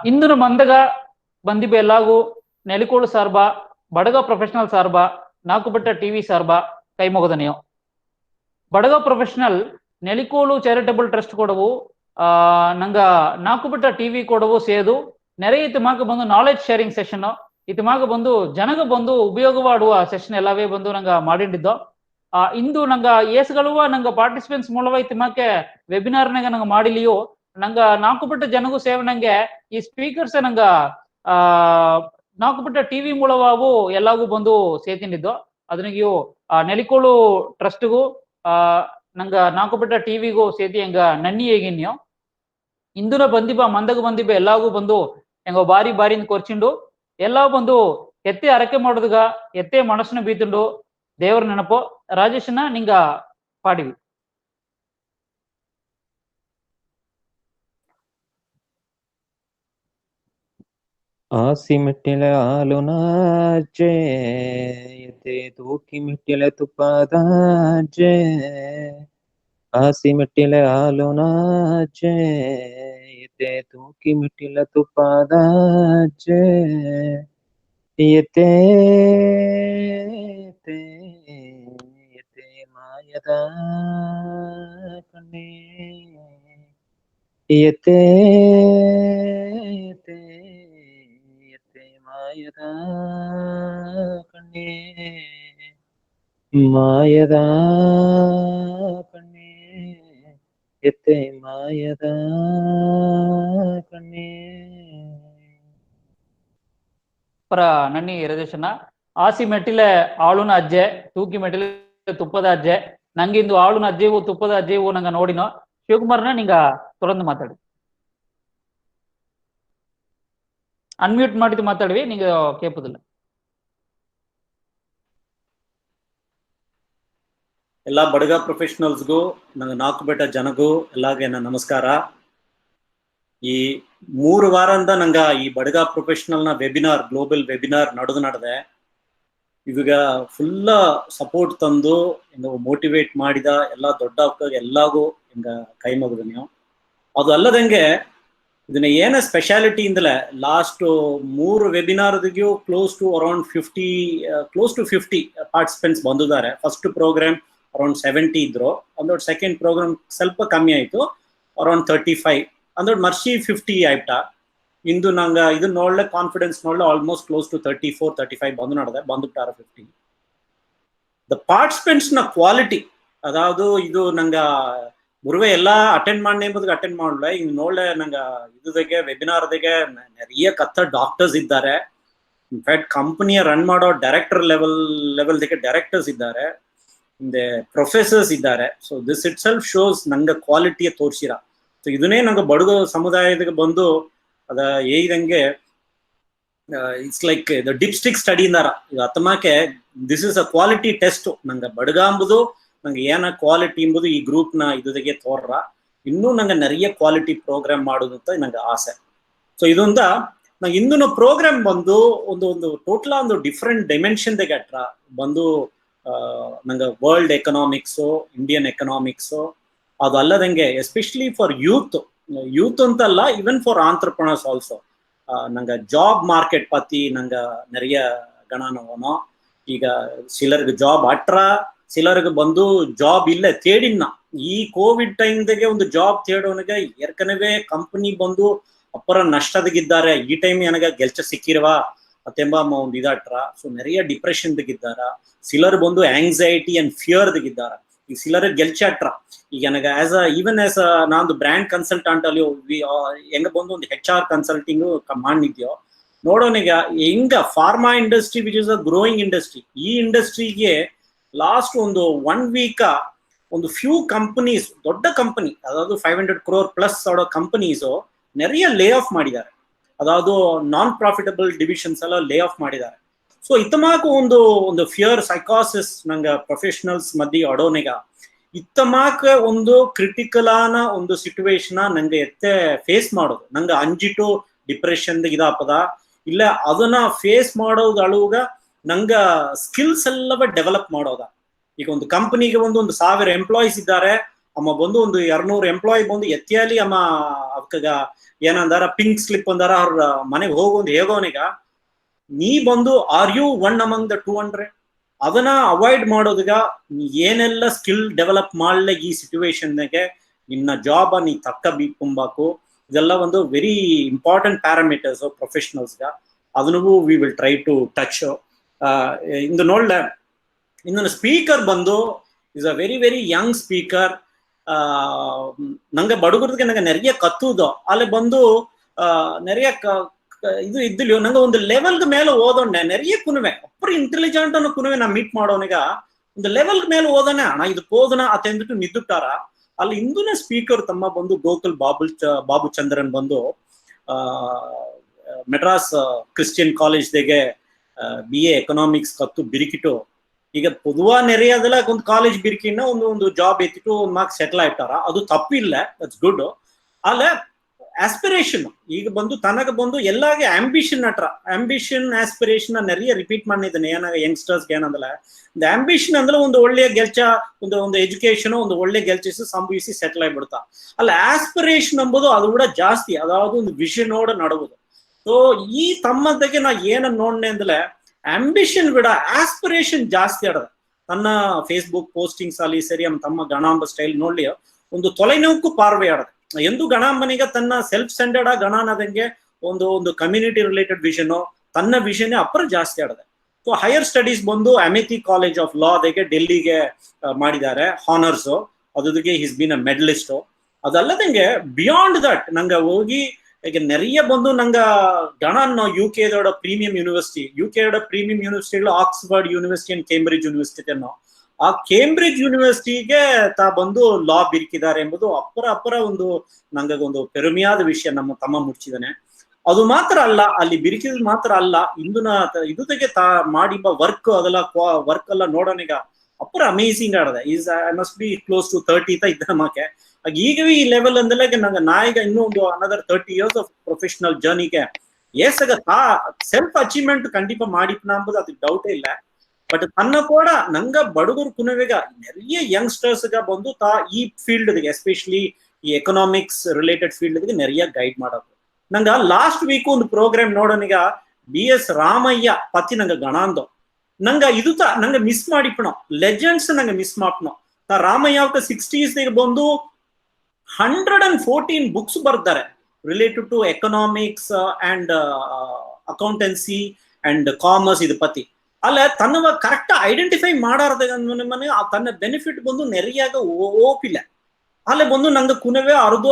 ఇందును మందగా బంది బెల్లాగు నెలికోడు సార్బా బడగ ప్రొఫెషనల్ సాರ್ಬಾ ನಾಕುಬೆಟ್ಟ ಟಿವಿ ಸಾರ್ಬಾ ಕೈಮೊಗದನೆಯೋ ಬಡಗ ಪ್ರೊಫೆಷನಲ್ ನೆಲಿಕೋಲು ಚಾರಿಟಬಲ್ ಟ್ರಸ್ಟ್ ಕೊಡವು ನಂಗ ನಾಕುಬೆಟ್ಟ ಟಿವಿ ಕೊಡವು ಸೇದು ನೆರೆ ಇತ್ತು ಮಾಕ ಬಂದು ನಾಲೆಡ್ಜ್ ಶೇರಿಂಗ್ ಸೆಷನ್ ಇತ್ತು ಮಾಕ ಬಂದು ಜನಗ ಬಂದು ಉಪಯೋಗವಾಡುವ ಸೆಷನ್ ಎಲ್ಲವೇ ಬಂದು ನಂಗ ಮಾಡಿದ್ದು ಇಂದು ನಂಗ ಏಸ್ಗಳುವ ನಂಗ ಪಾರ್ಟಿಸಿಪೆಂಟ್ಸ್ ಮೂಲವ ಇತ್ತು ಮಾಕೆ ವೆಬಿನಾರ್ನಾಗ ನಂಗ ಮಾಡಿಲಿಯೋ ನಂಗ ನಾಕುಬೆಟ್ಟ ಜನಗೂ ಸೇವೆ ನಂಗೆ ಈ ಸ್ಪೀಕರ್ಸ್ ನಂಗ ನಾಕುಬೆಟ್ಟ ಟಿವಿ ಮೂಲವಾವು ಎಲ್ಲಾಗೂ ಬಂದು ಸೇತಿನಿದ್ದು ಅದನಿಗೂ ನೆಲಿಕೋಳು ಟ್ರಸ್ಟ್ಗೂ ನಂಗ ನಾಕುಬೆಟ್ಟ ಟಿವಿಗೂ ಸೇತಿ ಹೆಂಗ ನನ್ನಿ ಹೇಗಿನ್ಯೋ ಇಂದುನ ಬಂದಿಬ ಮಂದಗ ಬಂದಿಬ ಎಲ್ಲಾಗೂ ಬಂದು ಹೆಂಗೋ ಬಾರಿ ಬಾರಿಯಿಂದ ಕೊರ್ಚಿಂಡು ಎಲ್ಲ ಬಂದು ಎತ್ತೆ ಅರಕೆ ಮಾಡೋದುಗ ಎತ್ತೆ ಮನಸ್ಸನ್ನ ಬೀತುಂಡು ದೇವರ ನೆನಪು ರಾಜೇಶನ ನಿಂಗ ಪಾಡಿವಿ ಆಸಿ ಮೆಟ್ಟಿಲೆ ಹಾಲು ನಾಜೆ ಎದೆ ತೂಕಿ ಮೆಟ್ಟಿಲೆ ತುಪ್ಪದಾಜೆ ಆಸಿ ಮೆಟ್ಟಿಲೆ ಹಾಲು ನಾಜೆ ಎದೆ ತೂಕಿ ಮೆಟ್ಟಿಲೆ ತುಪ್ಪದಾಜೆ ಎತೆ ಎತೆ ಮಾಯದ ಕಣ್ಣೆ ಎತೆ ಮಾಯದ ಕಣ್ಣೆ ಮಾಯದ ಕಣ್ಣೆ ಎತ್ತೆ ಮಾಯದ ಕಣ್ಣೆ ಪರ ನನ್ನಿ ರಜೇಶನ ಆಸಿ ಮೆಟ್ಟಿಲೆ ಆಳುನ ಅಜ್ಜೆ ತೂಕಿ ಮೆಟ್ಟಿಲೆ ತುಪ್ಪದ ಅಜ್ಜೆ ನಂಗಿಂದು ಆಳುನ ಅಜ್ಜೆವು ತುಪ್ಪದ ಅಜ್ಜೆವು ನಂಗ ನೋಡಿನೋ ಶಿವಕುಮಾರ್ನ ನಿಂಗ ತೊಡಂದು ಮಾತಾಡಿ ಅನ್ಮ್ಯೂಟ್ ಮಾಡಿದ್ದು ಮಾತಾಡ್ವಿ ನಿಂಗ ಕೇಪುದಿಲ್ಲ ಎಲ್ಲ ಬಡಗ ಪ್ರೊಫೆಷನಲ್ಸ್ಗೂ ನಂಗೆ ನಾಕುಬೆಟ್ಟ ಜನಗೂ ಎಲ್ಲಾಗೆ ನನ್ನ ನಮಸ್ಕಾರ ಈ 3 ವಾರದಿಂದ ನಂಗ ಈ ಬಡಗ ಪ್ರೊಫೆಷನಲ್ ನ ವೆಬಿನಾರ್ ಗ್ಲೋಬಲ್ ವೆಬಿನಾರ್ ನಡೆದೆ ಇವಾಗ ಫುಲ್ಲ ಸಪೋರ್ಟ್ ತಂದು ಮೋಟಿವೇಟ್ ಮಾಡಿದ ಎಲ್ಲ ದೊಡ್ಡ ಎಲ್ಲಾಗೂ ಹಿಂಗ ಕೈ ಮುಗಿದ ನೀವು ಅದು ಅಲ್ಲದಂಗೆ ಇದನ್ನ ಏನ ಸ್ಪೆಷಾಲಿಟಿ ಇಂದಲೇ ಲಾಸ್ಟ್ 3 ವೆಬಿನಾರ್ದಿಗೂ ಕ್ಲೋಸ್ ಟು 50 ಪಾರ್ಟಿಸಿಪೆಂಟ್ಸ್ ಬಂದಿದ್ದಾರೆ ಫಸ್ಟ್ ಪ್ರೋಗ್ರಾಮ್ ಅರೌಂಡ್ 70 ಇದ್ರು ಅಂದೋಡ್ ಸೆಕೆಂಡ್ ಪ್ರೋಗ್ರಾಮ್ ಸ್ವಲ್ಪ ಕಮ್ಮಿ ಆಯ್ತು ಅರೌಂಡ್ 35 ಅಂದೋಡ್ ಮರ್ಸಿ 50 ಆಯ್ತಾ ಇಂದು ನಂಗ ಇದನ್ನ ನೋಡ್ಲೆ ಕಾನ್ಫಿಡೆನ್ಸ್ ನೋಡ್ಲೆ ಆಲ್ಮೋಸ್ಟ್ ಕ್ಲೋಸ್ ಟು 34-35 ಬಂದುಬಿಟ್ಟಾರ 50 ದ ಪಾರ್ಟಿಸಿಪೆಂಟ್ಸ್ ನ ಕ್ವಾಲಿಟಿ ಅದಾವುದು ಇದು ನಂಗ ಮುರುವೆ ಎಲ್ಲ ಅಟೆಂಡ್ ಮಾಡಿ ಎಂಬುದಕ್ಕೆ ಅಟೆಂಡ್ ಮಾಡಲ ಹಿಂಗ್ ನೋಡ್ಲೆ ನಂಗ ಇದುದಾಗೆ ವೆಬಿನಾರ್ದಾಗೆ நிறைய ಕತ್ತ ಡಾಕ್ಟರ್ಸ್ ಇದ್ದಾರೆ ಇನ್ಫ್ಯಾಕ್ಟ್ ಕಂಪನಿಯ ರನ್ ಮಾಡೋ ಡೈರೆಕ್ಟರ್ ಲೆವೆಲ್ದಾಗೆ ಡೈರೆಕ್ಟರ್ಸ್ ಇದ್ದಾರೆ ಹಿಂದೆ ಪ್ರೊಫೆಸರ್ಸ್ ಇದ್ದಾರೆ so this it self shows ನಂಗೆ ಕ್ವಾಲಿಟಿಯ ತೋರಿಸಿರ ಸೊ ಇದನ್ನೇ ನಂಗೆ ಬಡಗ ಸಮುದಾಯದಾಗ ಬಂದು ಅದ ಹೇಳಿದಂಗೆ it's like the dipstick study ಇಂದಾರ ಇದು ಅತ್ತಮಾಕೆ this is a quality test ನಂಗೆ ಬಡಗ ಅಂಬುದು ನಂಗೆ ಏನ ಕ್ವಾಲಿಟಿ ಎಂಬುದು ಈ ಗ್ರೂಪ್ ನ ಇದುದಾಗೆ ತೋರ್ರ ಇನ್ನೂ ನಂಗೆ நிறைய ಕ್ವಾಲಿಟಿ ಪ್ರೋಗ್ರಾಮ್ ಮಾಡೋದು ಅಂತ ನಂಗೆ ಆಸೆ ಸೊ ಇದೊಂದ ನಂಗೆ ಇಂದಿನ ಪ್ರೋಗ್ರಾಮ್ ಬಂದು ಒಂದು ಟೋಟಲ್ ಒಂದು ಡಿಫ್ರೆಂಟ್ ಡೈಮೆನ್ಷನ್ ದಾಗೆ ಅಟ್ರ ಬಂದು ನಂಗೆ ವರ್ಲ್ಡ್ ಎಕನಾಮಿಕ್ಸು ಇಂಡಿಯನ್ ಎಕನಾಮಿಕ್ಸು ಅದು ಅಲ್ಲದಂಗೆ ಎಸ್ಪೆಷಲಿ ಫಾರ್ ಯೂತ್ ಅಂತಲ್ಲ ಈವನ್ ಫಾರ್ ಆಂಟ್ರಪ್ರನರ್ಸ್ ಆಲ್ಸೋ ನಂಗೆ ಜಾಬ್ ಮಾರ್ಕೆಟ್ ಪತಿ ನಂಗೆ நிறைய ಗಣನವನೋ ಈಗ ಸಿಲರ್ಗೆ ಜಾಬ್ ಅಟ್ರ ಸಿಲರ್ಗೆ ಬಂದು ಜಾಬ್ ಇಲ್ಲ ತೇಡಿನ ಈ ಕೋವಿಡ್ ಟೈಮ್ದಾಗೆ ಒಂದು ಜಾಬ್ ತೇಡೋನಿಗೆ ಏರ್ಕನವೇ ಕಂಪನಿ ಬಂದು ಅಪ್ಪರ ನಷ್ಟದಾಗಿದ್ದಾರೆ ಈ ಟೈಮ್ ನನಗೆ ಗೆಲ್ಚ ಸಿಕ್ಕಿರುವ ಅತ್ತೆಂಬ ಒಂದು ಇದಾಟ್ರ ಸೊ நிறைய ಡಿಪ್ರೆಷನ್ ದಾಗಿದ್ದಾರ ಸಿಲರ್ ಬಂದು ಆಂಗ್ಸೈಟಿ ಅಂಡ್ ಫಿಯರ್ ದಾಗಿದ್ದಾರ ಈ ಸಿಲರ್ ಗೆಲ್ಚಾಟ್ರ ಈಗ ನನಗೆ ಈವನ್ ಆಸ್ ನಾನೊಂದು ಬ್ರ್ಯಾಂಡ್ ಕನ್ಸಲ್ಟೆಂಟ್ ಅಲ್ಲಿ ಹೆಂಗ ಬಂದು ಒಂದು HR ಕನ್ಸಲ್ಟಿಂಗ್ ಮಾಡಿದ್ಯೋ ನೋಡೋನಿಗ ಹೆಂಗ pharma industry which is a growing industry ಈ ಇಂಡಸ್ಟ್ರಿಗೆ ಲಾಸ್ಟ್ ಒಂದು 1 ವೀಕ್ ಒಂದು ಫ್ಯೂ ಕಂಪನೀಸ್ ದೊಡ್ಡ ಕಂಪನಿ ಅದಾವುದು 500 crore ಪ್ಲಸ್ ಆಡೋ ಕಂಪನೀಸು நிறைய ಲೇ ಆಫ್ ಮಾಡಿದ್ದಾರೆ ಅದಾವುದು ನಾನ್ ಪ್ರಾಫಿಟಬಲ್ ಡಿವಿಷನ್ಸ್ ಎಲ್ಲ ಲೇ ಆಫ್ ಮಾಡಿದ್ದಾರೆ ಸೊ ಇತ್ತಮಾಕ ಒಂದು ಫಿಯರ್ ಸೈಕಾಸಿಸ್ ನಂಗೆ ಪ್ರೊಫೆಷನಲ್ಸ್ ಮಧ್ಯೆ ಅಡೋನಿಗ ಇತ್ತಮಾಕ ಒಂದು ಕ್ರಿಟಿಕಲ್ ಆನ ಒಂದು ಸಿಚುವೇಶನ್ ನಂಗೆ ಎತ್ತೆ ಫೇಸ್ ಮಾಡೋದು ನಂಗೆ ಅಂಜಿಟು ಡಿಪ್ರೆಷನ್ ಇದಾಪದ ಇಲ್ಲ ಅದನ್ನ ಫೇಸ್ ಮಾಡೋದು ಅಳುವಾಗ ನಂಗ ಸ್ಕಿಲ್ಸ್ ಎಲ್ಲವೇ ಡೆವಲಪ್ ಮಾಡೋದ ಈಗ ಒಂದು ಕಂಪನಿಗೆ ಒಂದು 1000 ಎಂಪ್ಲಾಯೀಸ್ ಇದ್ದಾರೆ ಅಮ್ಮ ಬಂದು ಒಂದು 200 ಎಂಪ್ಲಾಯಿ ಬಂದು ಎತ್ತಿಯಾಲಿ ಅಮ್ಮ ಪಕ್ಕಗ ಏನಂದಾರ ಪಿಂಕ್ ಸ್ಲಿಪ್ ಅಂದಾರ ಅವ್ರ ಮನೆಗೆ ಹೋಗೊಂದು ಹೇಗೋನಿಗ ನೀ ಬಂದು are you one among the 200 ಅದನ್ನ ಅವಾಯ್ಡ್ ಮಾಡೋದೀಗ ಏನೆಲ್ಲ ಸ್ಕಿಲ್ ಡೆವಲಪ್ ಮಾಡ್ಲೆ ಈ ಸಿಚುವೇಶನ್ಗೆ ನಿನ್ನ ಜಾಬ್ ನೀ ತಕ್ಕ ಬೀಕೊಂಬಾಕು. ಇದೆಲ್ಲ ಒಂದು ವೆರಿ ಇಂಪಾರ್ಟೆಂಟ್ ಪ್ಯಾರಾಮೀಟರ್ಸ್ ಪ್ರೊಫೆಷನಲ್ಸ್ಗ. ಅದನ್ನೂ we will try to touch. ಇಂದು ನೋಡ್ಲೆ ಇನ್ನೊಂದು ಸ್ಪೀಕರ್ ಬಂದು is a very very young speaker. ನಂಗೆ ಬಡಗುರ್ಗೆ ನಂಗೆ ನೆರೆಯ ಕತ್ತುದು ಅಲ್ಲಿ ಬಂದು ನೆರೆಯ ಇದು ಇದ್ದಿಲ್ಲ ನಂಗೆ ಒಂದು ಲೆವೆಲ್ಗೆ ಮೇಲೆ ಓದೋಣೆ ನೆರೆಯ ಕುನುವೆ ಅಪ್ಪರು ಇಂಟೆಲಿಜೆಂಟ್ ಅನ್ನೋ ಕುನುವೆ ನಾ ಮೀಟ್ ಮಾಡೋನಿಗ ಒಂದು ಲೆವೆಲ್ ಮೇಲೆ ಓದೋಣ ಅಣ್ಣ ಇದಕ್ಕೆ ಓದೋಣ ಅತೆಂದ್ಬಿಟ್ಟು ನಿದ್ದುಟ್ಟಾರ. ಅಲ್ಲಿ ಇಂದುನೇ ಸ್ಪೀಕರ್ ತಮ್ಮ ಬಂದು ಗೋಕುಲ್ ಬಾಬು ಚಂದ್ರನ್ ಬಂದು ಮೆಡ್ರಾಸ್ ಕ್ರಿಶ್ಚಿಯನ್ ಕಾಲೇಜ್ದಾಗೆ BA ಎಕನಾಮಿಕ್ಸ್ ಕತ್ತು ಬಿರಿಕಿಟ್ಟು ಈಗ ಪೊದುವಾ ನೆರೆಯದೆಲ್ಲ ಒಂದು ಕಾಲೇಜ್ ಬಿರಿಕಿನ ಒಂದು ಜಾಬ್ ಎತ್ತಿಟ್ಟು ಒಂದು ಮಾರ್ಕ್ಸ್ ಸೆಟ್ಲ್ ಆಯ್ತಾರ. ಅದು ತಪ್ಪಿಲ್ಲ, ದಟ್ಸ್ ಗುಡ್. ಅಲ್ಲ ಆಸ್ಪಿರೇಷನ್ ಈಗ ಬಂದು ತನಗ ಬಂದು ಎಲ್ಲಾಗೆ ಆಂಬಿಷನ್ ಆಂಬಿಷನ್ ಆಸ್ಪಿರೇಷನ್ ನೆರೆಯ ರಿಪೀಟ್ ಮಾಡಿದ್ದಾನೆ ಏನಾಗ ಯಂಗ್ಸ್ಟರ್ಸ್ಗೆ ಏನಂದಲ್ಲ ಒಂದು ಆಂಬಿಷನ್ ಅಂದ್ರೆ ಒಂದು ಒಳ್ಳೆಯ ಒಂದು ಎಜುಕೇಶನ್ ಒಂದು ಒಳ್ಳೆ ಗೆಲ್ಚಿಸಿ ಸಂಭವಿಸಿ ಸೆಟ್ಲ್ ಆಗಿಬಿಡ್ತಾ. ಅಲ್ಲ ಆಸ್ಪಿರೇಷನ್ ಎಂಬುದು ಅದು ಕೂಡ ಜಾಸ್ತಿ ಅದಾವುದು ಒಂದು ವಿಷನೋಡ ನಡುವುದು. ಸೊ ಈ ತಮ್ಮದಕ್ಕೆ ನಾ ಏನನ್ನ ನೋಡ್ನೆ ಅಂದ್ರೆ ಆಂಬಿಷನ್ ಬಿಡ ಆಸ್ಪಿರೇಷನ್ ಜಾಸ್ತಿ ಆಡದ. ತನ್ನ ಫೇಸ್ಬುಕ್ ಪೋಸ್ಟಿಂಗ್ಸ್ ಅಲ್ಲಿ ಸರಿ ತಮ್ಮ ಗಣಾಂಬ ಸ್ಟೈಲ್ ನೋಡ್ಲಿ ಒಂದು ತೊಲೆನೋಕು ಪಾರ್ವೆ ಆಡದ. ಎಂದು ಗಣಾಂಬನಿಗ ತನ್ನ ಸೆಲ್ಫ್ ಸ್ಟ್ಯಾಂಡರ್ಡ್ ಗಣಾನದಂಗೆ ಒಂದು ಕಮ್ಯುನಿಟಿ ರಿಲೇಟೆಡ್ ವಿಷನ್ ತನ್ನ ವಿಷನ್ ಅಪ್ಪರ ಜಾಸ್ತಿ ಆಡದೆ. ಸೊ ಹೈಯರ್ ಸ್ಟಡೀಸ್ ಬಂದು ಅಮೆಥಿ ಕಾಲೇಜ್ ಆಫ್ ಲಾದಾಗೆ ಡೆಲ್ಲಿಗೆ ಮಾಡಿದ್ದಾರೆ ಹಾನರ್ಸ್. ಅದಕ್ಕೆ ಹಿಸ್ ಬೀನ್ ಅ ಮೆಡಲಿಸ್ಟ್. ಅದಲ್ಲದಂಗೆ ಬಿಯಾಂಡ್ ದಟ್ ನಂಗೆ ಹೋಗಿ ಈಗ ನೆರೆಯ ಬಂದು ನಂಗೆ ಗಣನ್ UK ಪ್ರೀಮಿಯಂ ಯೂನಿವರ್ಸಿಟಿಗಳು Oxford University and Cambridge University ಅನ್ನೋ ಆ ಕೇಂಬ್ರಿಡ್ಜ್ ಯೂನಿವರ್ಸಿಟಿಗೆ ತಾ ಬಂದು ಲಾ ಬಿರಿಕಿದ್ದಾರೆ ಎಂಬುದು ಅಪ್ಪರ ಒಂದು ನಂಗೆ ಒಂದು ಪೆರುಮೆಯಾದ ವಿಷಯ ನಮ್ಮ ತಮ್ಮ ಮುಚ್ಚಿದಾನೆ. ಅದು ಮಾತ್ರ ಅಲ್ಲ, ಅಲ್ಲಿ ಬಿರಿಕಿದ್ ಮಾತ್ರ ಅಲ್ಲ, ಇಂದಿನ ಇದುಗೆ ತಾ ಮಾಡಿಬ ವರ್ಕ್ ಅದೆಲ್ಲ ವರ್ಕ್ ಎಲ್ಲ ನೋಡೋನಿಗ ಅಪ್ಪರ ಅಮೇಸಿಂಗ್ ಆಡದೆ. Is I must be close to 30 ಇದ್ದ ಮಾಕೆ ಈಗವೇ ಈ ಲೆವೆಲ್ ಅಂದಲೇ ನಂಗೆ ನಾಯಿಗ ಇನ್ನೂ ಒಂದು ಅನದರ್ 30 years ಆಫ್ ಪ್ರೊಫೆಷನಲ್ ಜರ್ನಿಗೆ ಏಸಾಗ ಸೆಲ್ಫ್ ಅಚೀವ್ಮೆಂಟ್ ಖಂಡಿತ ಮಾಡಿಪ್ನ ಅಂಬುದು ಅದಕ್ಕೆ ಡೌಟೇ ಇಲ್ಲ. ಬಟ್ ತನ್ನ ಕೂಡ ನಂಗ ಬಡಗರು ಕುನವೆಗ ನೆರೆಯ ಯಂಗ್ಸ್ಟರ್ಸ್ಗ ಬಂದು ತಾ ಈ ಫೀಲ್ಡ್ಗೆ ಎಸ್ಪೆಷಲಿ ಈ ಎಕನಾಮಿಕ್ಸ್ ರಿಲೇಟೆಡ್ ಫೀಲ್ಡ್ಗೆ ನೆರೆಯ ಗೈಡ್ ಮಾಡೋದು. ನಂಗ ಲಾಸ್ಟ್ ವೀಕ್ ಒಂದು ಪ್ರೋಗ್ರಾಮ್ ನೋಡೋನಿಗ BS ರಾಮಯ್ಯ ಪತಿ ನಂಗೆ ಗಣಾಂದು ನಂಗ ಇದು ನಂಗೆ ಮಿಸ್ ಮಾಡಿಪ್ನೋ ಲೆಜೆಂಡ್ಸ್ ನಂಗೆ ಮಿಸ್ ಮಾಡ್ನೋ. ರಾಮಯ್ಯ 60s ಬಂದು 114 ಬುಕ್ಸ್ ಬರ್ತಾರೆ related to economics and accountancy and commerce ಇದು ಪತಿ. ಅಲ್ಲ ತನ್ನ ಕರೆಕ್ಟ್ ಐಡೆಂಟಿಫೈ ಮಾಡಾರ್ದ ತನ್ನ ಬೆನಿಫಿಟ್ ಬಂದು ನೆರೆಯಾಗ ಓಪಿಲ್ಲ. ಅಲ್ಲೇ ಬಂದು ನಂಗೆ ಕುನವೇ ಅರ್ಧೋ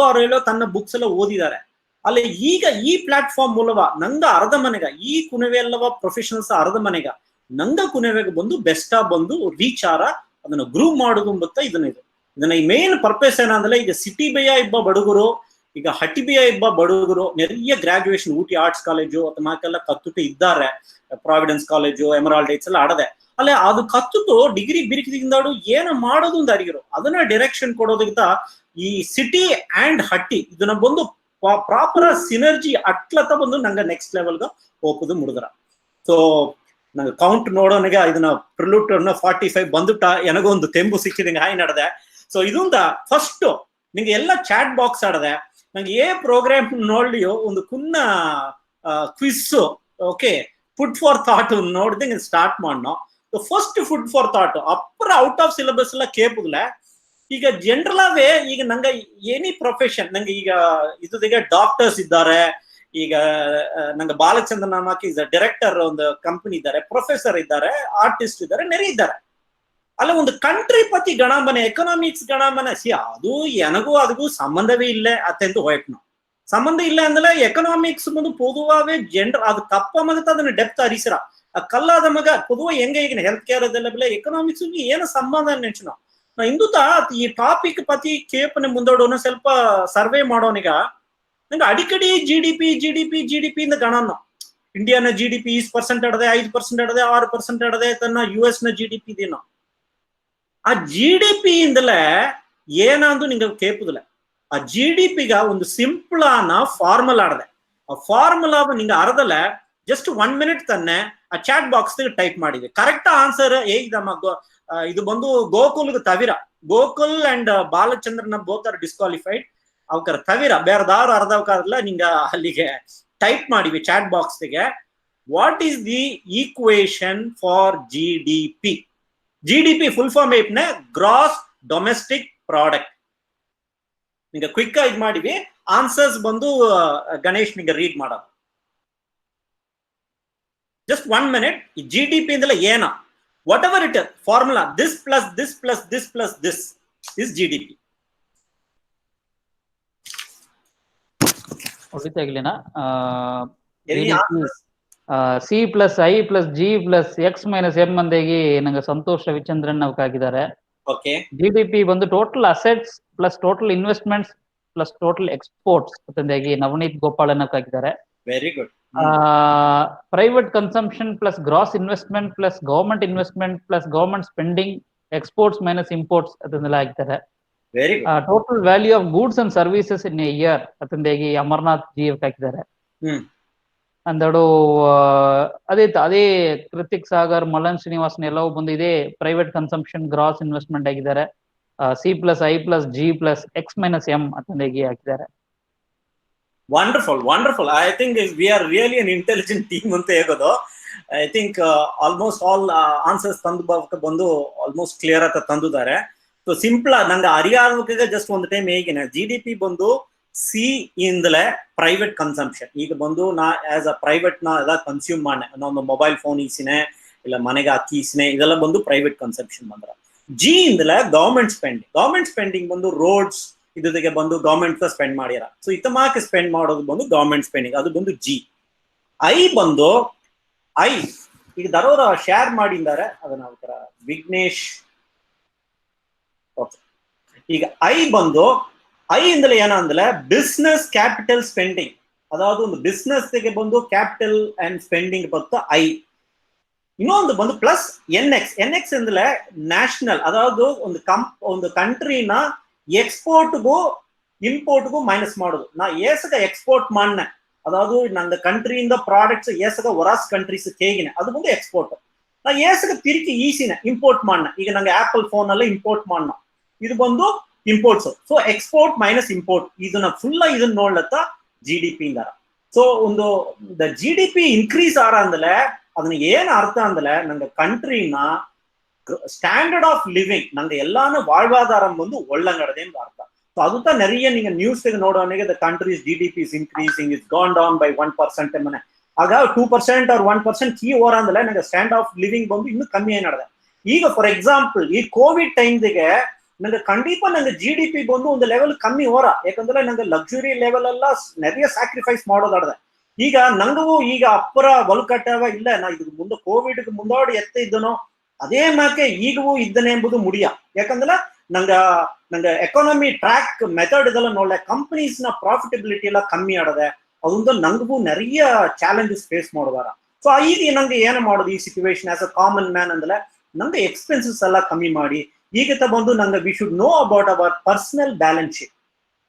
ತನ್ನ ಬುಕ್ಸ್ ಎಲ್ಲ ಓದಿದ್ದಾರೆ. ಅಲ್ಲೇ ಈಗ ಈ ಪ್ಲಾಟ್ಫಾರ್ಮ್ ಮೂಲವ ನಂಗ ಅರ್ಧ ಮನೆಗ ಈ ಕುನವೆ ಎಲ್ಲವ ಪ್ರೊಫೆಷನಲ್ಸ್ ಅರ್ಧ ಮನೆಗ ನಂಗ ಕುನವೆಗೆ ಬಂದು ಬೆಸ್ಟ್ ಬಂದು ರೀಚ್ ಆರ ಅದನ್ನ ಗ್ರೂವ್ ಮಾಡುದು ಅಂತ ಇದನ್ನ ಈ ಮೇನ್ ಪರ್ಪಸ್ ಏನಂದ್ರೆ ಈಗ ಸಿಟಿ ಬೇಯ ಇಬ್ಬ ಬಡುಗರು ಈಗ ಹಟ್ಟಿ ಬೇಯ ಇಬ್ಬ ಬಡುಗರು ನೆರೆಯ ಗ್ರಾಜುಯೇಷನ್ ಊಟಿ ಆರ್ಟ್ಸ್ ಕಾಲೇಜು ಅಥವಾ ಕತ್ತುಟ್ಟು ಇದ್ದಾರೆ, ಪ್ರಾವಿಡೆನ್ಸ್ ಕಾಲೇಜು ಎಮರಾಲ್ಡ್ ಡೇಟ್ಸ್ ಎಲ್ಲ ಆಡದೆ. ಅಲ್ಲೇ ಅದು ಕತ್ತುಟ್ಟು ಡಿಗ್ರಿ ಬಿರಿಕಿದಿಂದಾಡು ಏನ ಮಾಡೋದು ಒಂದು ಅರಿಗಿರು ಅದನ್ನ ಡೈರೆಕ್ಷನ್ ಕೊಡೋದಕ್ಕಿಂತ ಈ ಸಿಟಿ ಅಂಡ್ ಹಟ್ಟಿ ಇದನ್ನ ಬಂದು ಪ್ರಾಪರ್ ಸಿನರ್ಜಿ ಅಟ್ಲತ್ತ ಬಂದು ನಂಗೆ ನೆಕ್ಸ್ಟ್ ಲೆವೆಲ್ಗ ಹೋಗುದು ಮುಡಿದ್ರ. ಸೊ ನಂಗೆ ಕೌಂಟ್ ನೋಡೋನಿಗ ಇದನ್ನ ಪ್ರಿಲ್ಯೂಟ್ 45 ಬಂದುಟ ನನಗೂ ಒಂದು ತೆಂಬು ಸಿಕ್ಕಿದಂಗೆ ಹಾಯ್ ನಡೆದೆ. ಸೊ ಇದೊಂದ ಫಸ್ಟ್ ನಿಂಗೆ ಎಲ್ಲ ಚಾಟ್ ಬಾಕ್ಸ್ ಆಡದೆ ನಂಗೆ ಪ್ರೋಗ್ರಾಮ್ ನೋಡ್ಲಿಯೋ ಒಂದು ಕುನ್ನ quiz okay food for thought ನೋಡಿದಂಗೆ ಸ್ಟಾರ್ಟ್ ಮಾಡೋ. ಫಸ್ಟ್ ಫುಡ್ ಫಾರ್ ಥಾಟ್ ಅಪ್ಪರ ಔಟ್ ಆಫ್ ಸಿಲೆಬಸ್ ಎಲ್ಲ ಕೇಪುದಿಲ್ಲ. ಈಗ ಜನರಲ್ ಅವೇ ಈಗ ನಂಗೆ ಎನಿ ಪ್ರೊಫೆಷನ್ ನಂಗೆ ಈಗ ಇದುದಿಗೆ ಡಾಕ್ಟರ್ಸ್ ಇದ್ದಾರೆ, ಈಗ ನಂಗೆ ಬಾಲಚಂದ್ರ ನಾಮಕ್ಕೆ ಇಸ್ ಡೈರೆಕ್ಟರ್ ಒಂದು ಕಂಪನಿ ಇದ್ದಾರೆ, ಪ್ರೊಫೆಸರ್ ಇದ್ದಾರೆ, ಆರ್ಟಿಸ್ಟ್ ಇದ್ದಾರೆ, ನೆರೆ ಇದ್ದಾರೆ. ಅಲ್ಲ ಒಂದು ಕಂಟ್ರಿ ಪತಿ ಗಣಾಂಬನೆ ಎಕನಾಮಿಕ್ಸ್ ಗಣಾಂಬನೆ ಅದು ಎನಗೂ ಅದಕ್ಕೂ ಸಂಬಂಧವೇ ಇಲ್ಲ ಅತ್ಯಂತ ಹೋಯ್ತು ನಾವು ಸಂಬಂಧ ಇಲ್ಲ ಅಂದ್ರೆ ಎಕನಾಮಿಕ್ಸ್ ಬಂದು ಪೊದುವಾವೇ ಜನರ ಅದು ಕಪ್ಪ ಮಗತ್ತ ಅದನ್ನ ಡೆಪ್ತ್ ಅರಿಸಿರ ಆ ಕಲ್ಲಾದ ಮಗ ಪೊದುವ ಹೆಂಗೆ ಈಗ ಹೆಲ್ತ್ ಕೇರ್ ಅದೆಲ್ಲ ಬೆಲೆ ಎಕನಾಮಿಕ್ಸ್ ಏನು ಸಂಬಂಧ ನೆನ್ಸು ನಾವು ಇಂದು ಈ ಟಾಪಿಕ್ ಪತಿ ಕೇಪನೆ ಮುಂದೋಡೋನ ಸ್ವಲ್ಪ ಸರ್ವೆ ಮಾಡೋನಿಗ ನಂಗೆ ಅಡಿಕಡಿ ಜಿಡಿಪಿ ಇಂದ ಗಣನ ಇಂಡಿಯಾನ GDP 20% ಆಡದೆ 5% ಆಡದೆ 6% ಆಡದೆ ತನ್ನ US ನ GDP ಇದೇನೋ ಆ GDP ಇಂದಲೇ ಏನಂದು ನಿಂಗೆ ಕೇಪುದಿಲ್ಲ. ಆ GDPಗ ಒಂದು ಸಿಂಪಲ್ ಆನ ಫಾರ್ಮುಲಾ ಆಡದೆ ಆ ಫಾರ್ಮುಲಾ ನಿಂಗೆ ಅರ್ಧಲ್ಲ ಜಸ್ಟ್ 1 minute ತನ್ನೆ ಆ ಚಾಟ್ ಬಾಕ್ಸ್ ಟೈಪ್ ಮಾಡಿದೆ ಕರೆಕ್ಟ್ ಆನ್ಸರ್ ಇದು ಬಂದು ಗೋಕುಲ್ಗೆ ತವಿರ Gokul and Balachandran both are disqualified. ಅವಕರ ತವಿರ ಬೇರೆದಾರು ಅರ್ಧವಕಾರಲ್ಲ ನಿಂಗ ಅಲ್ಲಿಗೆ ಟೈಪ್ ಮಾಡಿವಿ ಚಾಟ್ ಬಾಕ್ಸ್ಗೆ what is the equation for GDP. GDP full form ಏಪ್ನೆ ಗ್ರಾಸ್ ಡೊಮೆಸ್ಟಿಕ್ ಪ್ರಾಡಕ್ಟ್. ನಿಂಗೆ ಕ್ವಿಕ್ ಇದು ಮಾಡಿವಿ ಆನ್ಸರ್ಸ್ ಬಂದು ಗಣೇಶ್ ನಿಂಗೆ ರೀಡ್ ಮಾಡೋದು. Just 1 minute. GDP ಇಂದಲ್ಲ ಏನ whatever it formula this plus this plus this plus this is GDP. ಹೊಡಿತಾ ಇರ್ಲಿನ C plus I plus G plus X minus M ಅಂದೇಗಿ ನಂಗೆ ಸಂತೋಷ್ ರವಿಚಂದ್ರನ್ ಅವ್ರು ಹಾಕಿದ್ದಾರೆ. ಓಕೆ. GDP ಬಂದು total assets plus total investments plus total exports ಅಂತಂದಾಗಿ ನವನೀತ್ ಗೋಪಾಲನ್ ಅವ್ರು ಹಾಕಿದ್ದಾರೆ. Very good. Private consumption plus gross investment plus government investment plus government spending exports minus imports ಅದನ್ನೆಲ್ಲ ಹಾಕ್ತಾರೆ. Very good. Total value of goods and services in a year ಅಂತಂದಾಗಿ ಅಮರ್ನಾಥ್ ಜಿ ಹಾಕಿದ್ದಾರೆ. ಅಂದಡು ಅದೇ Krithik Sagar melon Srinivasan ಎಲ್ಲವೂ ಬಂದು ಇದೇ ಪ್ರೈವೇಟ್ ಕನ್ಸಂಪ್ಷನ್ ಗ್ರಾಸ್ ಇನ್ವೆಸ್ಟ್ಮೆಂಟ್ ಆಗಿದ್ದಾರೆ. C plus I plus G plus X minus M ಅಂತಂದಾಗಿ ಹಾಕಿದ್ದಾರೆ. Wonderful wonderful. I think we are really an intelligent team ಅಂತ ಹೇಳೋದು. I think almost all answers ಬಂದು ಆಲ್ಮೋಸ್ಟ್ ಕ್ಲಿಯರ್ ಆಗಿ ತಂದಿದ್ದಾರೆ. ಸೊ ಸಿಂಪಲ್ ನಂಗೆ ಅರಿಯಾಗ just ಒಂದು time ಹೇಗಿನ GDP ಬಂದು C ಇಂದಲೇ ಪ್ರೈವೇಟ್ ಕನ್ಸಂಪ್ಷನ್. ಈಗ ಬಂದು ನಾ ಆಸ್ ಅ ಪ್ರೈವೇಟ್ ನ ಎಲ್ಲ ಕನ್ಸ್ಯೂಮ್ ಮಾಡೆ ಒಂದು ಮೊಬೈಲ್ ಫೋನ್ ಈಸಿನೇ ಇಲ್ಲ ಮನೆಗೆ ಅಕ್ಕಿ ಈಸಿನೇ ಇದೆಲ್ಲ ಬಂದು ಪ್ರೈವೇಟ್ ಕನ್ಸಂಪ್ಷನ್ ಬಂದ್ರ. G ಇಂದಲೇ ಗವರ್ಮೆಂಟ್ ಸ್ಪೆಂಡಿಂಗ್ ಬಂದು ರೋಡ್ಸ್ ಇದಕ್ಕೆ ಬಂದು ಗವರ್ಮೆಂಟ್ ಸ್ಪೆಂಡ್ ಮಾಡ್ಯಾರ. ಸೊ ಇತಮಾಕೆ ಸ್ಪೆಂಡ್ ಮಾಡೋದು ಬಂದು ಗವರ್ಮೆಂಟ್ ಸ್ಪೆಂಡಿಂಗ್ ಅದು ಬಂದು G. I ಬಂದು I ಈಗ ದರೋರ ಶೇರ್ ಮಾಡಿದ್ದಾರೆ ಅದನ್ನ ಅವರ ವಿಘ್ನೇಶ್. ಓಕೆ. ಈಗ I ಬಂದು I ಇಂದಲೇ ಏನಂದ್ರೆ ಬಿಸ್ನೆಸ್ ಕ್ಯಾಪಿಟಲ್ ಸ್ಪೆಂಡಿಂಗ್ ಅದಾವುದು ಒಂದು ಬಿಸ್ನೆಸ್ ಗೆ ಬಂದು ಕ್ಯಾಪಿಟಲ್ ಅಂಡ್ ಸ್ಪೆಂಡಿಂಗ್ ಬಂತು I. ಇನ್ನೊಂದು ಬಂದು ಪ್ಲಸ್ NX ಅಂದ್ರೆ ನ್ಯಾಷನಲ್ ಅದಾವುದು ಒಂದು ಕಂಟ್ರಿನ ಎಕ್ಸ್ಪೋರ್ಟ್ಗೂ ಇಂಪೋರ್ಟ್ಗೂ ಮೈನಸ್ ಮಾಡೋದು. ನಾ ಏಸಗ ಎಕ್ಸ್ಪೋರ್ಟ್ ಮಾಡ್ನೆ ಅದಾವುದು ನನ್ನ ಕಂಟ್ರಿಯಿಂದ ಪ್ರಾಡಕ್ಟ್ಸ್ ಏಸಗ ಹೊರಾಸ್ ಕಂಟ್ರೀಸ್ ಹೇಗಿನ ಅದು ಬಂದು ಎಕ್ಸ್ಪೋರ್ಟ್. ನಾ ಏಸಗ ತಿರುಗಿ ಈಸಿನ ಇಂಪೋರ್ಟ್ ಮಾಡ್ನ ಈಗ ನಂಗೆ ಆಪಲ್ ಫೋನ್ ಅಲ್ಲ ಇಂಪೋರ್ಟ್ ಮಾಡ್ನ ಇದು ಬಂದು imports. So export minus import ಇದನ್ನ ಫುಲ್ ಇದನ್ನ ನೋಡ್ಲತ್ತ GDP ಇಂದಾರ. ಸೊ ಒಂದು GDP ಇನ್ಕ್ರೀಸ್ ಆರ ಅಂದಲೆ ಅದನ್ನ ಏನ್ ಅರ್ಥ ಅಂದಲೆ ನಂಗೆ ಕಂಟ್ರಿನ ಸ್ಟ್ಯಾಂಡರ್ಡ್ ಆಫ್ ಲಿವಿಂಗ್ ನಂಗೆ ಎಲ್ಲಾನು வாழ்வாதார ಬಂದು ಒಳ್ಳಂಗಡದೆ ಅಂತ ಅರ್ಥ. ಸೊ ಅದು ನೆರೆಯ ನಿಂಗೆ ನ್ಯೂಸ್ ನೋಡೋನಿಗೆ the countries GDP is increasing is gone down by 1% ಮನೆ ಆಗ 2% or 1% ಕೀ ಓವರ್ ಅಂದಲೆ ನಂಗೆ ಸ್ಟ್ಯಾಂಡ್ ಆಫ್ ಲಿವಿಂಗ್ ಬಂದು ಇನ್ನೂ ಕಮ್ಮಿ ಏನಾಡಿದೆ. ಈಗ ಫಾರ್ ಎಕ್ಸಾಂಪಲ್ ಈ ಕೋವಿಡ್ ಟೈಮ್ದಿಗೆ ನಂಗೆ ಖಂಡಿತ ನಂಗೆ GDP ಬಂದು ಒಂದು ಲೆವೆಲ್ ಕಮ್ಮಿ ಓರ ಯಾಕಂದ್ರೆ ನಂಗೆ ಲಕ್ಸುರಿ ಲೆವೆಲ್ ಎಲ್ಲ ನೆರೆಯ ಸ್ಯಾಕ್ರಿಫೈಸ್ ಮಾಡೋದಾಡ್ದೆ. ಈಗ ನಂಗೂ ಈಗ ಅಪ್ಪರ ಒಲ್ಕಟ್ಟವ ಇಲ್ಲ ನಾ ಇದು ಮುಂದೆ ಕೋವಿಡ್ ಮುಂದೋಡಿ ಇದ್ದನೋ ಅದೇ ಮಾಕೆ ಈಗವೂ ಇದ್ದನೆ ಎಂಬುದು ಮುಡಿಯ. ಯಾಕಂದ್ರೆ ನಂಗೆ ಎಕಾನಮಿ ಟ್ರ್ಯಾಕ್ ಮೆಥಡ್ ಇದೆಲ್ಲ ನೋಡ್ಲೆ ಕಂಪನೀಸ್ ನ ಪ್ರಾಫಿಟಬಿಲಿಟಿ ಎಲ್ಲ ಕಮ್ಮಿ ಆಡದೆ ಅದೊಂದು ನಂಗೂ ನೆರೆಯ ಚಾಲೆಂಜಸ್ ಫೇಸ್ ಮಾಡೋದಾರ. ಸೊ ಈಗ ನಂಗೆ ಏನು ಮಾಡೋದು ಈ situation as a common man ಅಂದ್ರೆ ನಂಗೆ ಎಕ್ಸ್ಪೆನ್ಸಸ್ ಎಲ್ಲ ಕಮ್ಮಿ ಮಾಡಿ ಈಗ ಬಂದು ನಂಗೆ we should know about our personal balance sheet.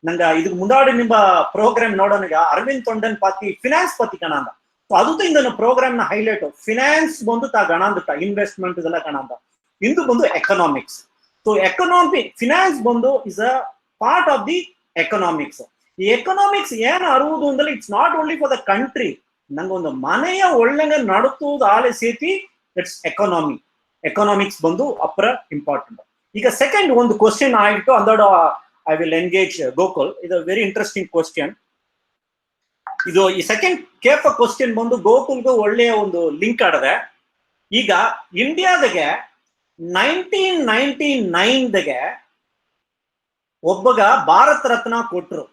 ನಂಗೆ ಇದಕ್ಕೆ ಮುಂದಾಡಿ ನಿಮ್ಮ ಪ್ರೋಗ್ರಾಮ್ ನೋಡೋನಿಗ ಅರವಿಂದ್ ತೊಂಡನ್ ಪಾತಿ ಫಿನಾನ್ಸ್ ಪತಿ ಕಣ ಅಂದ. ಸೊ ಅದು ಇಂದ ಪ್ರೋಗ್ರಾಮ್ ನ ಹೈಲೈಟ್ ಫಿನಾನ್ಸ್ ಬಂದು ತಾ ಗಣಾಂತ ಇನ್ವೆಸ್ಟ್ಮೆಂಟ್ ಇದೆಲ್ಲ ಗಣಾಂತ ಇಂದು ಬಂದು ಎಕನಾಮಿಕ್ಸ್. ಸೊ ಫಿನಾನ್ಸ್ ಬಂದು is a part of the economics. ಈ ಎಕನಾಮಿಕ್ಸ್ ಏನ್ ಅರುವುದು ಅಂದ್ರೆ it's not only for the country ನಂಗೊಂದು ಮನೆಯ ಒಳ್ಳೆಗೆ ನಡುತ್ತುವುದು ಆಲೆ ಸೇತಿ ಇಟ್ಸ್ ಎಕನಾಮಿಕ್ಸ್ ಬಂದು ಅಪ್ರ ಇಂಪಾರ್ಟೆಂಟ್. ಈಗ ಸೆಕೆಂಡ್ ಒಂದು ಕ್ವಶನ್ ಆಯಿತು ಅಂದಡ ಐ ವಿಲ್ ಎಂಗೇಜ್ ಗೋಕುಲ್. ಇದು ವೆರಿ ಇಂಟ್ರೆಸ್ಟಿಂಗ್ ಕ್ವಶನ್. ಇದು ಈ ಸೆಕೆಂಡ್ ಕೇಪ ಕ್ವಶನ್ ಬಂದು ಗೋಕುಲ್ಗೂ ಒಳ್ಳೆಯ ಒಂದು ಲಿಂಕ್ ಆಡದೆ. ಈಗ ಇಂಡಿಯಾದಾಗೆ 1999 ಒಬ್ಬಗ ಭಾರತ ರತ್ನ ಕೊಟ್ರು.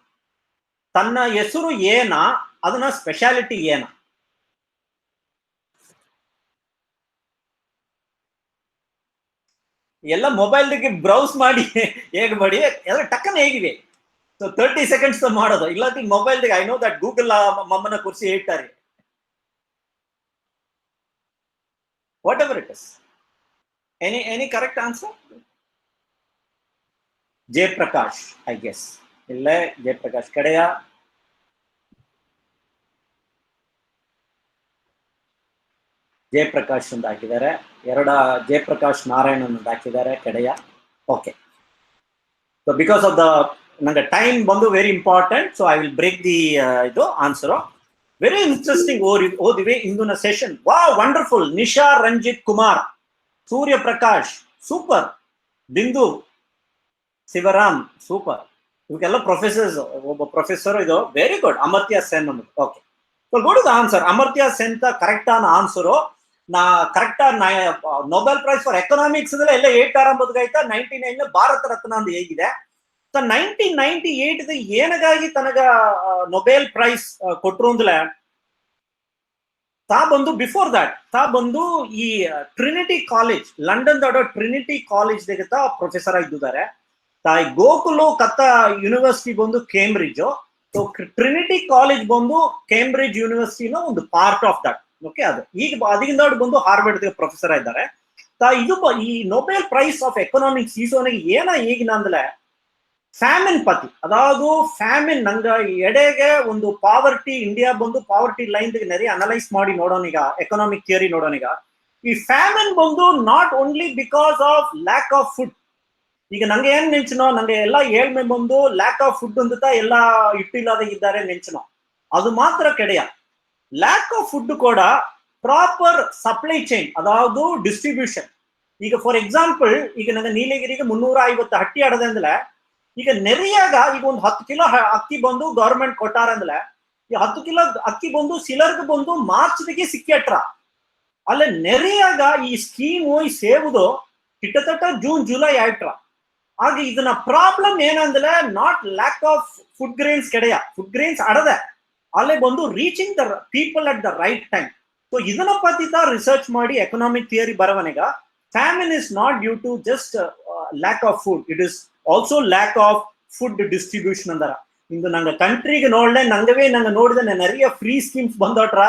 ತನ್ನ ಹೆಸರು ಏನ ಅದನ್ನ ಸ್ಪೆಷಾಲಿಟಿ ಏನ? ಎಲ್ಲ ಮೊಬೈಲ್ಗೆ ಬ್ರೌಸ್ ಮಾಡಿ ಹೇಗೆ ಮಾಡಿ ಎಲ್ಲ ಟಕ್ಕನ ಹೇಗಿವೆ. ಸೊ 30 seconds ಮಾಡೋದು ಇಲ್ಲಾಂದ್ರೆ ಮೊಬೈಲ್ಗೆ ಐ ನೋ ದಟ್ ಗೂಗಲ್ ಮಮ್ಮನ ಕುರ್ಸಿ ಹೇಳ್ತಾರೆ what ever it is. Any correct answer? Jayaprakash I guess. ಇಲ್ಲೇ ಜಯಪ್ರಕಾಶ್ ಕಡೆಯ ಜಯಪ್ರಕಾಶ್ ಅಂತ ಹಾಕಿದ್ದಾರೆ. ಜಯಪ್ರಕಾಶ್ ನಾರಾಯಣ್ ಅಂತ ಹಾಕಿದ್ದಾರೆ ಕಡೆಯ. Okay. So because of the ನಂಗೆ ಟೈಮ್ ಬಂದು very important, so I will break the ಇದು ಆನ್ಸರ್. ವೆರಿ ಇಂಟ್ರೆಸ್ಟಿಂಗ್ ಓದಿವೆ ಇಂದಿನ ಸೆಷನ್. ವಾ wonderful. Nisha Ranjith Kumar, Surya Prakash super, Bindu Shivaram super, ಇವಕ್ಕೆಲ್ಲ ಪ್ರೊಫೆಸರ್ಸ್. ಒಬ್ಬ ಪ್ರೊಫೆಸರ್ ಇದು ವೆರಿ ಗುಡ್. ಅಮರ್ತ್ಯ ಸೆನ್ ಅನ್ನೋದು. Okay, so go to the answer. Amartya Sen correct on answer. ನಾ correct Nobel prize for economics ಎಲ್ಲ 8 99 ಭಾರತ ರತ್ನ ಅಂತ ಹೇಗಿದೆ. 1998 ಏನಗಾಗಿ ತನಗ ನೊಬೆಲ್ ಪ್ರೈಸ್ ಕೊಟ್ರು ಅಂದ್ರೆ ತಾ ಬಂದು ಬಿಫೋರ್ ದಟ್ ತಾ ಬಂದು ಈ ಟ್ರಿನಿಟಿ ಕಾಲೇಜ್ ಲಂಡನ್ ದೊಡ್ಡ ಟ್ರಿನಿಟಿ ಕಾಲೇಜ್ ತಾ ಪ್ರೊಫೆಸರ್ ಆಗಿದ್ದಾರೆ. ತಾಯಿ ಗೋಕುಲು ಕತ್ತ ಯೂನಿವರ್ಸಿಟಿ ಬಂದು ಕೇಂಬ್ರಿಡ್ಜ್. ಸೊ ಟ್ರಿನಿಟಿ ಕಾಲೇಜ್ ಬಂದು ಕೇಂಬ್ರಿಡ್ಜ್ ಯೂನಿವರ್ಸಿಟಿನ ಒಂದು ಪಾರ್ಟ್ ಆಫ್ ದಟ್. ಓಕೆ, ಅದು ಈಗ ಅದರಿಂದ ಬಂದು ಹಾರ್ವರ್ಡ್ ಪ್ರೊಫೆಸರ್ ಆಗಿದ್ದಾರೆ. ಇದು ಈ ನೊಬೆಲ್ ಪ್ರೈಸ್ ಆಫ್ ಎಕನಾಮಿಕ್ಸ್ ಈಸೋನಿಗೆ ಏನ ಈಗಿನ ಅಂದ್ರೆ ಫ್ಯಾಮಿನ್ ಪತಿ, ಅದಾವುದು ಫ್ಯಾಮಿನ್ ನಂಗ ಎಡೆಗೆ ಒಂದು ಪಾವರ್ಟಿ ಇಂಡಿಯಾ ಬಂದು ಪಾವರ್ಟಿ ಲೈನ್ ನೆರೆ ಅನಲೈಸ್ ಮಾಡಿ ನೋಡೋನೀಗ, ಎಕನಾಮಿಕ್ ಥಿಯರಿ ನೋಡೋನೀಗ. ಈ ಫ್ಯಾಮಿನ್ ಬಂದು not only because of lac of food. ಈಗ ನಂಗೆ ಏನ್ ನೆಂಚನೋ, ನಂಗೆ ಎಲ್ಲ ಏಳ್ಮೆ ಬಂದು ಲ್ಯಾಕ್ ಆಫ್ ಫುಡ್ ಅಂತ ಎಲ್ಲ ಇಟ್ಟಿಲ್ಲದ ಇದ್ದಾರೆ ನೆಂಚನೋ, ಅದು ಮಾತ್ರ ಕೆಡೆಯ. ಲ್ಯಾಕ್ ಆಫ್ ಫುಡ್ ಕೂಡ ಪ್ರಾಪರ್ ಸಪ್ಲೈ ಚೈನ್, ಅದಾವುದು ಡಿಸ್ಟ್ರಿಬ್ಯೂಷನ್. ಈಗ ಫಾರ್ ಎಕ್ಸಾಂಪಲ್, ಈಗ ನಂಗೆ ನೀಲಗಿರಿಗೆ 350 ಹಟ್ಟಿ ಆಡದೆ ಅಂದ್ರೆ ಈಗ ನೆರೆಯಾಗ ಈಗ ಒಂದು 10 ಕಿಲೋ ಅಕ್ಕಿ ಬಂದು ಗವರ್ಮೆಂಟ್ ಕೊಟ್ಟಾರ ಅಂದ್ರೆ ಈ 10 ಕಿಲೋ ಅಕ್ಕಿ ಬಂದು ಸಿಲರ್ಗೆ ಬಂದು ಮಾರ್ಚ್ಗೆ ಸಿಕ್ಕಿಟ್ರ. ಅಲ್ಲೇ ನೆರೆಯಾಗ ಈ ಸ್ಕೀಮು ಈ ಸೇವುದು ಕಿಟ್ಟತಟ್ಟ ಜೂನ್ ಜುಲೈ ಆಯ್ಟ್ರ. ಆಗ ಇದನ್ನ ಪ್ರಾಬ್ಲಮ್ ಏನಂದ್ರೆ not lack of food grains ಕೆಡೆಯ, ಫುಡ್ ಗ್ರೇನ್ಸ್ ಅಡದೆ ಅಲ್ಲೇ ಬಂದು reaching the people at the right time. So ಇದನ್ನ ಪತಿತ ರಿಸರ್ಚ್ ಮಾಡಿ ಎಕನಾಮಿಕ್ ಥಿಯರಿ ಬರವನೆಗ famine is not due to just lack of food, it is also lack of food distribution ಅಂದಾರ. ಇಂದು ನಂಗೆ ಕಂಟ್ರಿಗೆ ನೋಡ್ಲೆ ನಂಗೆ ನೋಡಿದೆ ನೆರೆಯ ಫ್ರೀ ಸ್ಕೀಮ್ಸ್ ಬಂದೋಟ್ರ,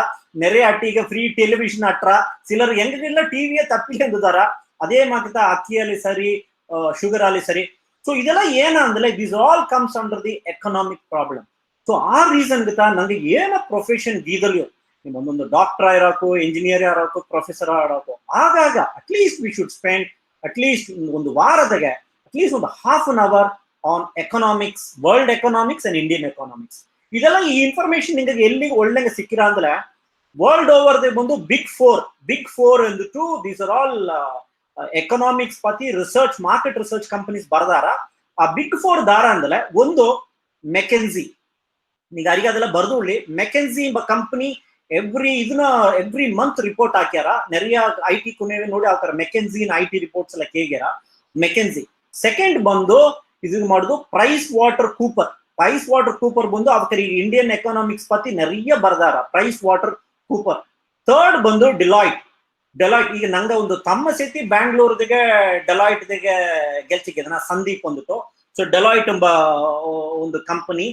ನೆರೆ ಅಟ್ಟಿಗೆ ಫ್ರೀ ಟೆಲಿವಿಷನ್ ಅಟ್ರ, ಸಿಲರ್ ಹೆಂಗೆಲ್ಲ ಟಿವಿಯೇ ತಪ್ಪಿಗೆ ಅಂದಾರ. ಅದೇ ಮಾಕಿತ ಅಕ್ಕಿಯಲ್ಲಿ ಸರಿ, ಶುಗರ್ ಅಲ್ಲಿ ಸರಿ. ಸೊ ಇದೆಲ್ಲ ಏನಂದ್ರೆ this all comes under the economic problem. So ಆ ರೀಸನ್ ನಂಗೆ ಏನ ಪ್ರೊಫೆಷನ್ ಗೀದಲಿಯೋ, ಒಂದೊಂದು ಡಾಕ್ಟರ್ ಇರೋಕು, ಇಂಜಿನಿಯರ್ ಇರೋಕು, ಪ್ರೊಫೆಸರ್ ಆಡೋಕು, ಆಗಾಗ at least we should spend at least ಒಂದು ವಾರದಾಗೆ ಅಟ್ಲೀಸ್ಟ್ ಒಂದು half an hour on economics, world economics and Indian economics. ಇದೆಲ್ಲ ಈ ಇನ್ಫಾರ್ಮೇಶನ್ ನಿಮಗೆ ಎಲ್ಲಿ ಒಳ್ಳೆ ಸಿಕ್ಕಿರ ಅಂದ್ರೆ ವರ್ಲ್ಡ್ ಓವರ್ ಬಂದು ಬಿಗ್ ಫೋರ್ ಅಂದ್ಬಿಟ್ಟು ದೀಸ್ ಆರ್ ಆಲ್ ಎಕನಾಮಿಕ್ಸ್ ಪತಿ ರಿಸರ್ಚ್ ಮಾರ್ಕೆಟ್ ರಿಸರ್ಚ್ ಕಂಪನೀಸ್ ಬರ್ದಾರ. ಆ ಬಿಗ್ ಫೋರ್ ದಾರ ಅಂದ್ರೆ ಒಂದು ಮೆಕೆನ್ಸಿ. ಈಗ ಅರಿಗೆ ಅದೆಲ್ಲ ಬರ್ದುಳ್ಳಿ ಮೆಕೆನ್ಸಿ ಎಂಬ ಕಂಪನಿ ಎವ್ರಿ ಮಂತ್ ರಿಪೋರ್ಟ್ ಹಾಕ್ಯಾರ. ನೆರೆಯ IT ಕುನೇವೆ ನೋಡಿ ಹಾಕ್ಯಾರ ಮೆಕೆನ್ಸಿ IT ರಿಪೋರ್ಟ್ಸ್ ಎಲ್ಲ ಕೇಗ್ಯಾರ ಮೆಕೆನ್ಸಿ. ಸೆಕೆಂಡ್ ಬಂದು ಇದು ಮಾಡುದು ಪ್ರೈಸ್ ವಾಟರ್ ಕೂಪರ್ ಬಂದು ಅವಕರಿ ಇಂಡಿಯನ್ ಎಕನಾಮಿಕ್ಸ್ ಪತಿ ನೆರೆಯ ಬರ್ದಾರ ಪ್ರೈಸ್ ವಾಟರ್ ಕೂಪರ್. ಥರ್ಡ್ ಬಂದು ಡಿಲಾಯ್ಟ್. ಈಗ ನಂಗೆ ಒಂದು ತಮ್ಮ ಸತಿ ಬ್ಯಾಂಗ್ಳೂರ್ದಿಗೆ ಡೆಲಾಯ್ಟ್ದಿಗೆ ಗೆಲ್ಸಿಕ್ಕಿದೆ ನಾ ಸಂದೀಪ್ ಬಂದ್ಬಿಟ್ಟು. ಸೊ ಡೆಲಾಯ್ಟ್ ಎಂಬ ಒಂದು ಕಂಪನಿ.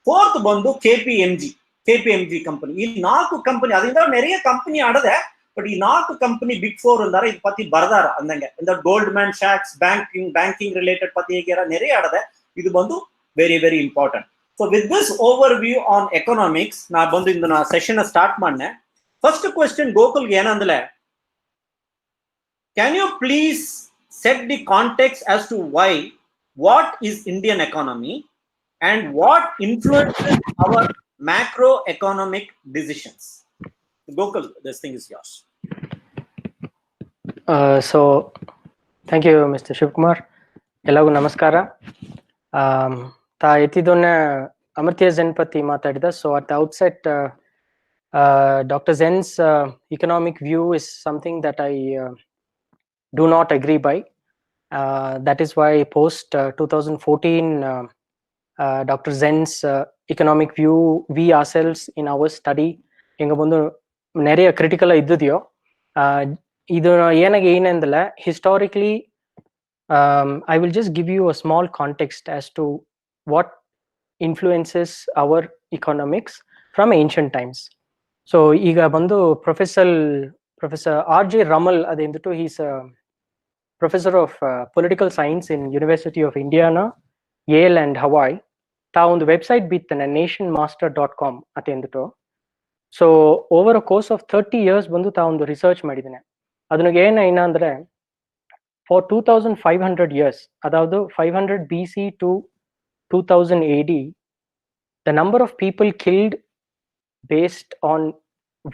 ಫೋರ್ತ್ ಬಂದು KPMG ಕಂಪನಿ. ಈ 4 ಕಂಪನಿ, ಅದರಿಂದ ನೆರೆಯ ಕಂಪನಿ ಆಡದೆ, ಬಟ್ ಈ 4 ಕಂಪನಿ ಬಿಗ್ ಫೋರ್ ಅಂದಾರ. ಇದು ಪತಿ ಬರ್ದಾರ ಅಂದಂಗೆ ಗೋಲ್ಡ್ಮ್ಯಾನ್ ಶಾಕ್ಸ್, ಬ್ಯಾಂಕಿಂಗ್ ರಿಲೇಟೆಡ್ ಪತಿ ಹೇಗ್ಯಾರ ನೆರೆಯ ಆಡದೆ. ಇದು ಬಂದು very very important. So with this over view on economics ನಾ ಬಂದು ಇಂದು ನಾ ಸೆಷನ್ ಸ್ಟಾರ್ಟ್ ಮಾಡ್ನೆ. ಫಸ್ಟ್ ಕ್ವೆಶ್ಚನ್ ಗೋಕುಲ್ಗೆ ಏನಂದ್ರೆ, can you please set the context as to why what is Indian economy and what influences our macroeconomic decisions? Gokul, this thing is yours. So thank you Mr. Shivkumar. ಎಲ್ಲರಿಗೂ ನಮಸ್ಕಾರ. ತಾ ಎತ್ತಿದೊನ್ನೆ Amartya Zen ಪತಿ ಮಾತಾಡಿದ. So at the outset Dr. Zen's economic view is something that I do not agree by. That is why post 2014 Dr. Zen's economic view, we ourselves in our study inga bundu neriya critical iddiyo. Idu yenage ಏನಂದ್ರೆ historically I will just give you a small context as to what influences our economics from ancient times. So ಈಗ ಬಂದು Professor R.J. Ramal adendu he's a professor of political science in University of Indiana, Yale and Hawaii. Ta ಒಂದು website ಬಿತ್ತನೆ nationmaster.com ಅತೆಂದು. So over a course of 30 years ಬಂದು ತಾ ಒಂದು research ಮಾಡಿದ್ದೇನೆ. ಅದನಿಗೆ ಏನಂದ್ರೆ ಫಾರ್ 2500 years, ಅದಾವುದು 500 BC to 2000 AD, the number of people killed based on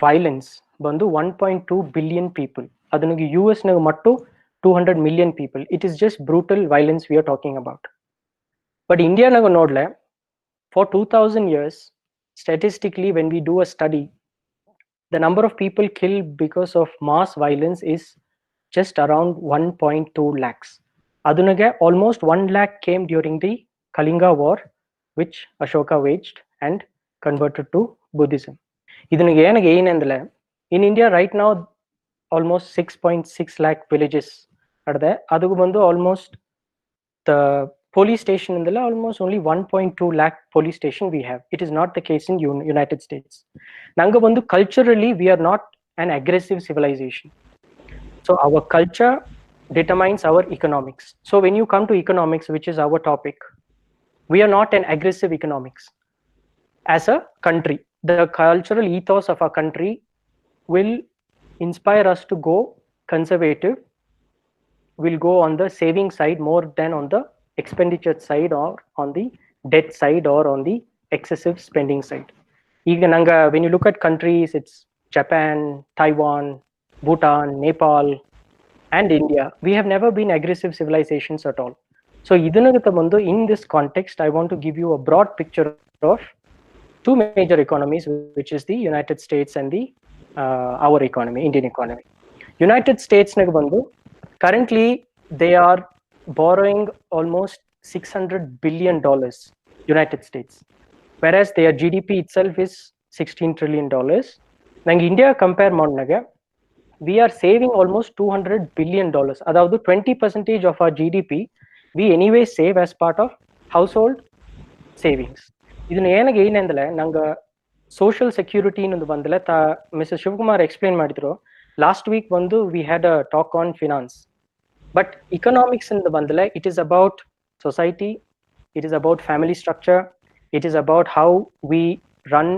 violence ಬಂದು 1.2 billion people. ಅದನಿಗೆ US ನಾಗ ಮಟ್ಟು 200 million people. It is just brutal violence we are talking about. But India naga nodle, for 2000 years, statistically, when we do a study, the number of people killed because of mass violence is just around 1.2 lakhs. Adunage almost 1 lakh came during the Kalinga War, which Ashoka waged and converted to Buddhism. Idunage yenage ಏನಂದ್ರೆ in India right now almost 6.6 lakh villages are there. Adugu bandu almost the police station in the almost only 1.2 lakh police station we have. It is not the case in United States. Nanga bandu culturally we are not an aggressive civilization. So our culture determines our economics. So when you come to economics, which is our topic, we are not an aggressive economics. As a country, the cultural ethos of our country will inspire us to go conservative, will go on the saving side more than on the expenditure side or on the debt side or on the excessive spending side. Even when you look at countries, it's Japan, Taiwan, Bhutan, Nepal, and India. We have never been aggressive civilizations at all. So in this context, I want to give you a broad picture of two major economies, which is the United States and the our economy, Indian economy. United States currently they are borrowing almost $600 billion, United States, whereas their GDP itself is $16 trillion. Nang India compare modnaga, we are saving almost $200 billion. Adavadu 20% of our GDP we anyway save as part of household savings. Idunu yenage ಏನಂದ್ರೆ ನಂಗ social security in ಬಂದಲೆ Mr. Shivkumar explain ಮಾಡಿದ್ರು. Last week we had a talk on finance. But economics in the bandale, it is about society, it is about family structure, it is about how we run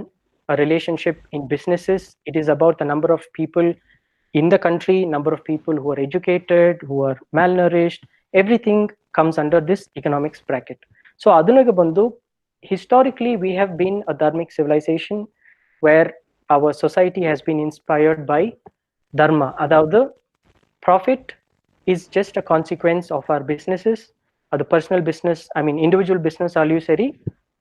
a relationship in businesses, it is about the number of people in the country, number of people who are educated, who are malnourished, everything comes under this economics bracket. So adunaga bandu, historically we have been a dharmic civilization where our society has been inspired by dharma. Adavadu profit is just a consequence of our businesses, or the personal business, individual business alusari,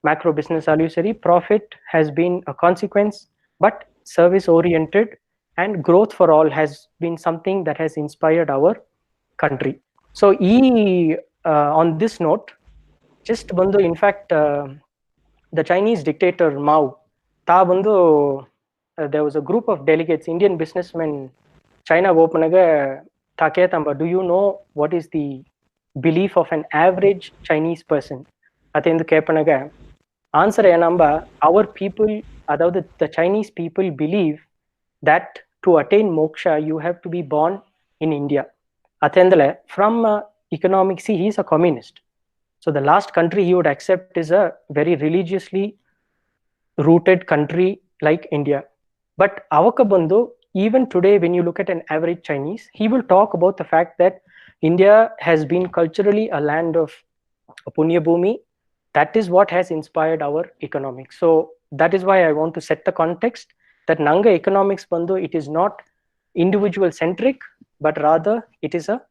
macro business alusari. Profit has been a consequence, but service oriented and growth for all has been something that has inspired our country. So on this note, just bandu, in fact, the Chinese dictator Mao, there was a group of delegates, Indian businessmen, China opanaga taketamba, do you know what is the belief of an average Chinese person? Atendu kepanaga answer enamba, our people, adavadu the Chinese people believe that to attain moksha you have to be born in India. Atendale from economic, see, he is a communist. So the last country he would accept is a very religiously rooted country like India. But avakabundu, even today when you look at an average Chinese, he will talk about the fact that India has been culturally a land of Punya Bhumi. That is what has inspired our economics. So that is why I want to set the context that Nanga economics bandu, it is not individual centric, but rather it is a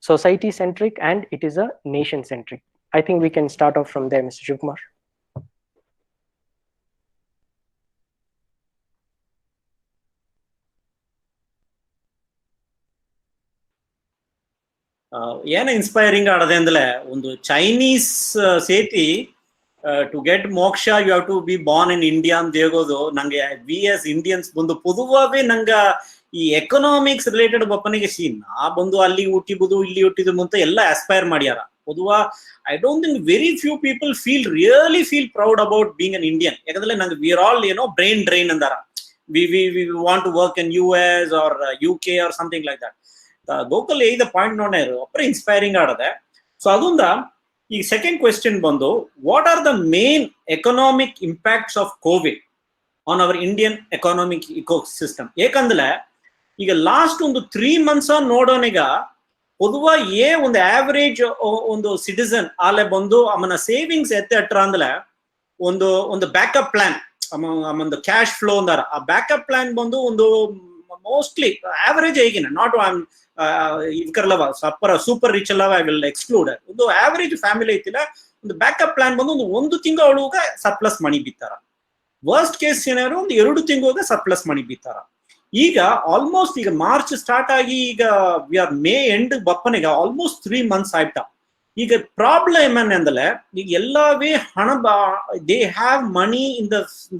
society centric and it is a nation centric. I think we can start off from there, Mr. Shivkumar. ಏನು inspiring ಆಡದೆ ಅಂದ್ರೆ ಒಂದು Chinese ಸೇತಿ to get moksha you have to be born in India ಅಂತ ಹೇಗೋದು ನಂಗೆ V S Indians ಬಂದು ಪೊದುವಾಗೇ ನಂಗ ಈ ಎಕನಾಮಿಕ್ಸ್ ರಿಲೇಟೆಡ್ ಬಪ್ಪನಿಗೆ ನಾ ಬಂದು ಅಲ್ಲಿ ಹುಟ್ಟಿಬೋದು ಇಲ್ಲಿ ಹುಟ್ಟಿದ್ದು ಅಂತ ಎಲ್ಲ ಆಸ್ಪೈರ್ ಮಾಡ್ಯಾರ ಪೊದುವಾ. I don't think very few people really feel proud about being an Indian. ಯಾಕಂದ್ರೆ ನಂಗೆ we are all brain drain ಅಂದಾರ. We want to work in US or UK or something like that. Gokul ಈ point ನೋಡೇ ಅಪ್ಪರ inspiring ಆಡದೆ. So ಅದೊಂದ ಈ second question ಬಂದು, what are the main economic impacts of COVID on our Indian economic ecosystem? ಏಕಂದ್ರೆ ಈಗ last ಒಂದು 3 months ನೋಡೋನಿಗ பொதுவா ஏன் ಒಂದು ಆವರೇಜ್ ಒಂದು ಸಿಟಿಸನ್ ಆಲೆ ಬಂದು ಅವನ ಸೇವಿಂಗ್ಸ್ ಎತ್ತೆಟ್ರ ಅಂದ್ರೆ ಒಂದು ಬ್ಯಾಕಪ್ ಪ್ಲಾನ್ ಒಂದು ಕ್ಯಾಶ್ ಫ್ಲೋ ಅಂದಾರ ಆ ಬ್ಯಾಕಪ್ ಪ್ಲಾನ್ ಬಂದು ಒಂದು ಮೋಸ್ಟ್ಲಿ ಆವರೇಜ್ ಹೇಗಿನ ನಾಟ್ ಇದಕ್ಕರ್ಲವ ಸೂಪರ್ ರಿಚ್ ಅಲ್ಲವ ಐ ವಿಲ್ ಎಕ್ಸ್ಕ್ಲೂಡ್ ಒಂದು ಆವರೇಜ್ ಫ್ಯಾಮಿಲಿ ಐತಿಲ್ಲ ಒಂದು ಬ್ಯಾಕಪ್ ಪ್ಲಾನ್ ಬಂದು ಒಂದು ತಿಂಗಳ ಸರ್ಪ್ಲಸ್ ಮನಿ ಬಿತ್ತಾರ ವರ್ಸ್ಟ್ ಕೇಸ್ ಏನಾದ್ರು ಒಂದು 2 ತಿಂಗಳ ಸರ್ಪ್ಲಸ್ ಮನಿ ಬಿತ್ತಾರ ಈಗ ಆಲ್ಮೋಸ್ಟ್ ಈಗ ಮಾರ್ಚ್ ಸ್ಟಾರ್ಟ್ ಆಗಿ ಈಗ ವಿ ಆರ್ ಮೇ ಎಂಡ್ ಬಪ್ಪನಿಗೆ ಆಲ್ಮೋಸ್ಟ್ 3 months ಆಯ್ತಾ ಈಗ ಪ್ರಾಬ್ಲಮ್ ಏನಂದ್ರೆ ಈಗ ಎಲ್ಲವೇ ಹಣ they have money in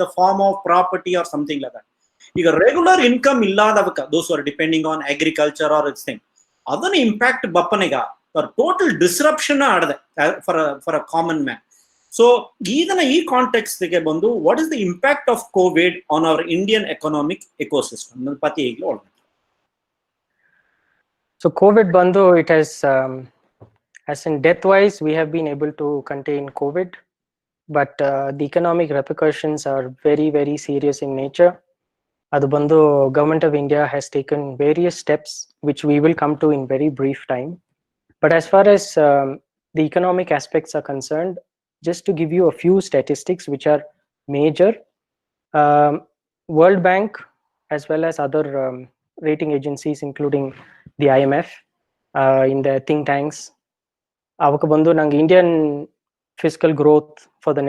the form of property or something like that ಈಗ ರೆಗ್ಯುಲರ್ ಇನ್ಕಮ್ ಇಲ್ಲದವಕ್ಕ those are depending on agriculture or it's thing ಅದನ್ನ ಇಂಪ್ಯಾಕ್ಟ್ ಬಪ್ಪನಿಗ ಟೋಟಲ್ ಡಿಸ್ರಪ್ಷನ್ ಆಡದೆ for a common man so ಇದನ್ನ ಈ ಕಾಂಟೆಕ್ಸ್ಟ್ ಗೆ ಬಂದು what is the impact of COVID on our Indian economic ecosystem ನನ್ನ ಪತಿ ಈಗಲೂ ಒಳ್ಳೆ So COVID bandu, it has as in death wise we have been able to contain COVID, but the economic repercussions are very, very serious in nature. Adu bandu government of India has taken various steps which we will come to in very brief time. But as far as the economic aspects are concerned, just to give you a few statistics which are major, World Bank as well as other rating agencies including the IMF in the think tanks avaka bandu nanga Indian fiscal growth for the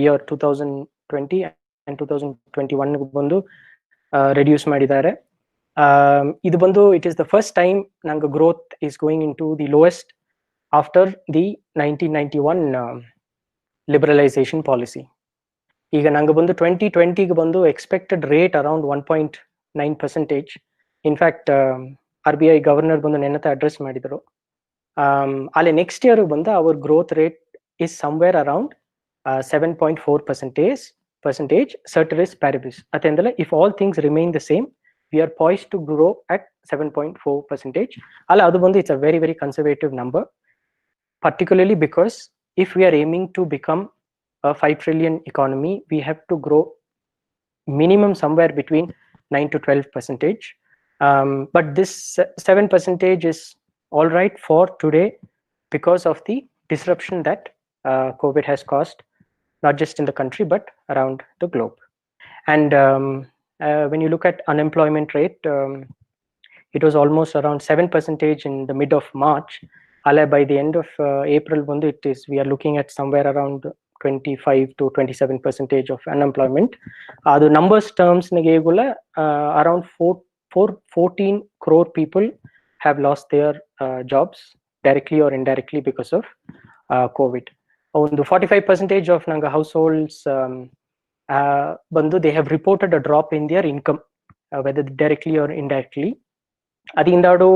year 2020 and 2021 bandu reduce madidare. Idu bandu it is the first time nanga growth is going into the lowest after the 1991 liberalization policy. ಈಗ ನಂಗೆ ಬಂದು 2020 ಬಂದು expected rate around 1.9%. In fact RBI governor ಬಂದು ನೆನ್ನತ್ತೆ address ಮಾಡಿದ್ರು. ಅಲ್ಲಿ next year ಬಂದು our growth rate is somewhere around 7.4% ceteris paribus. ಅತೆಂದಲೆ if all things remain the same we are poised to grow at 7.4%. ಅಲ್ಲ ಅದು ಬಂದು it's a very very conservative number, particularly because if we are aiming to become a 5 trillion economy, we have to grow minimum somewhere between 9 to 12%. But this 7% is all right for today because of the disruption that COVID has caused, not just in the country but around the globe. And when you look at unemployment rate, it was almost around 7% in the mid of March. By the end of April, we are looking at somewhere around 25 to 27% of unemployment. The numbers terms around 14 crore people have lost their jobs directly or indirectly because of COVID. On the 45% of Nanga households, they have reported a drop in their income, whether directly or indirectly. Adindadu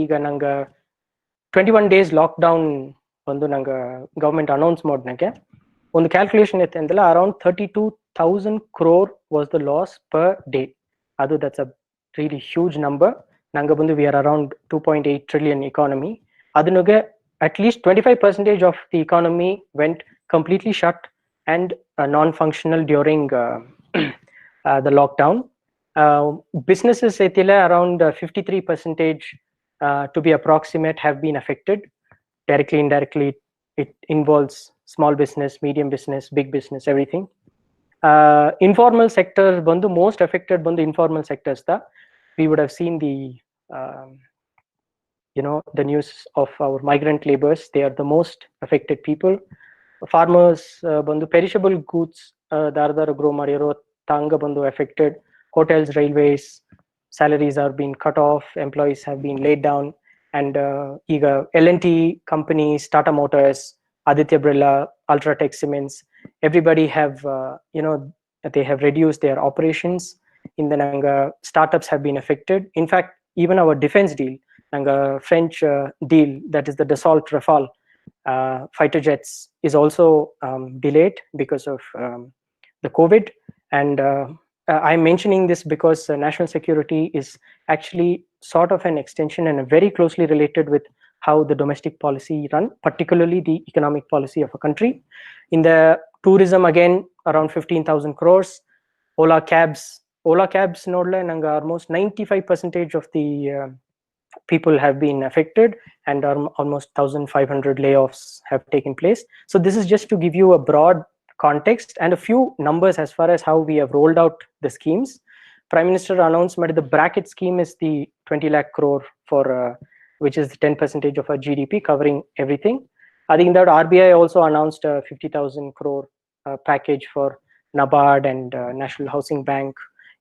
ಈಗ ನಂಗ 21 days lockdown ಒಂದು ನಂಗೆ government announce ಮಾಡಿನಾಗೆ ಒಂದು calculation ಐತೆ ಅಂದ್ರೆ around 32,000 crore was the loss per day. ಅದು that's a really huge number. ನಂಗೆ ಬಂದು we are around 2.8 trillion economy. ಅದನ್ನುಗೆ at least 25% of the economy went completely shut and non-functional during the lockdown. Businesses around 53% to be approximate have been affected directly, indirectly. It involves small business, medium business, big business, everything. Informal sector bandu most affected bandu informal sectors da. We would have seen the the news of our migrant laborers. They are the most affected people. Farmers bandu perishable goods dardar grow madiro tanga bandu affected. Hotels, railways, salaries are being cut off, employees have been laid down, and eager L&T companies, Tata Motors, Aditya Birla, Ultratech Cements, everybody have they have reduced their operations. In the Nanga, startups have been affected. In fact, even our defense deal, Nanga French deal, that is the Dassault Rafale fighter jets, is also delayed because of the COVID. And I'm mentioning this because national security is actually sort of an extension and very closely related with how the domestic policy run, particularly the economic policy of a country. In the tourism, again, around 15,000 crores. Ola cabs nodle nanga almost 95% of the people have been affected, and almost 1,500 layoffs have taken place. So this is just to give you a broad context and a few numbers as far as how we have rolled out the schemes. Prime Minister announced the bracket scheme is the 20 lakh crore for which is 10% of our GDP, covering everything. I think that RBI also announced a 50,000 crore package for NABARD and National Housing Bank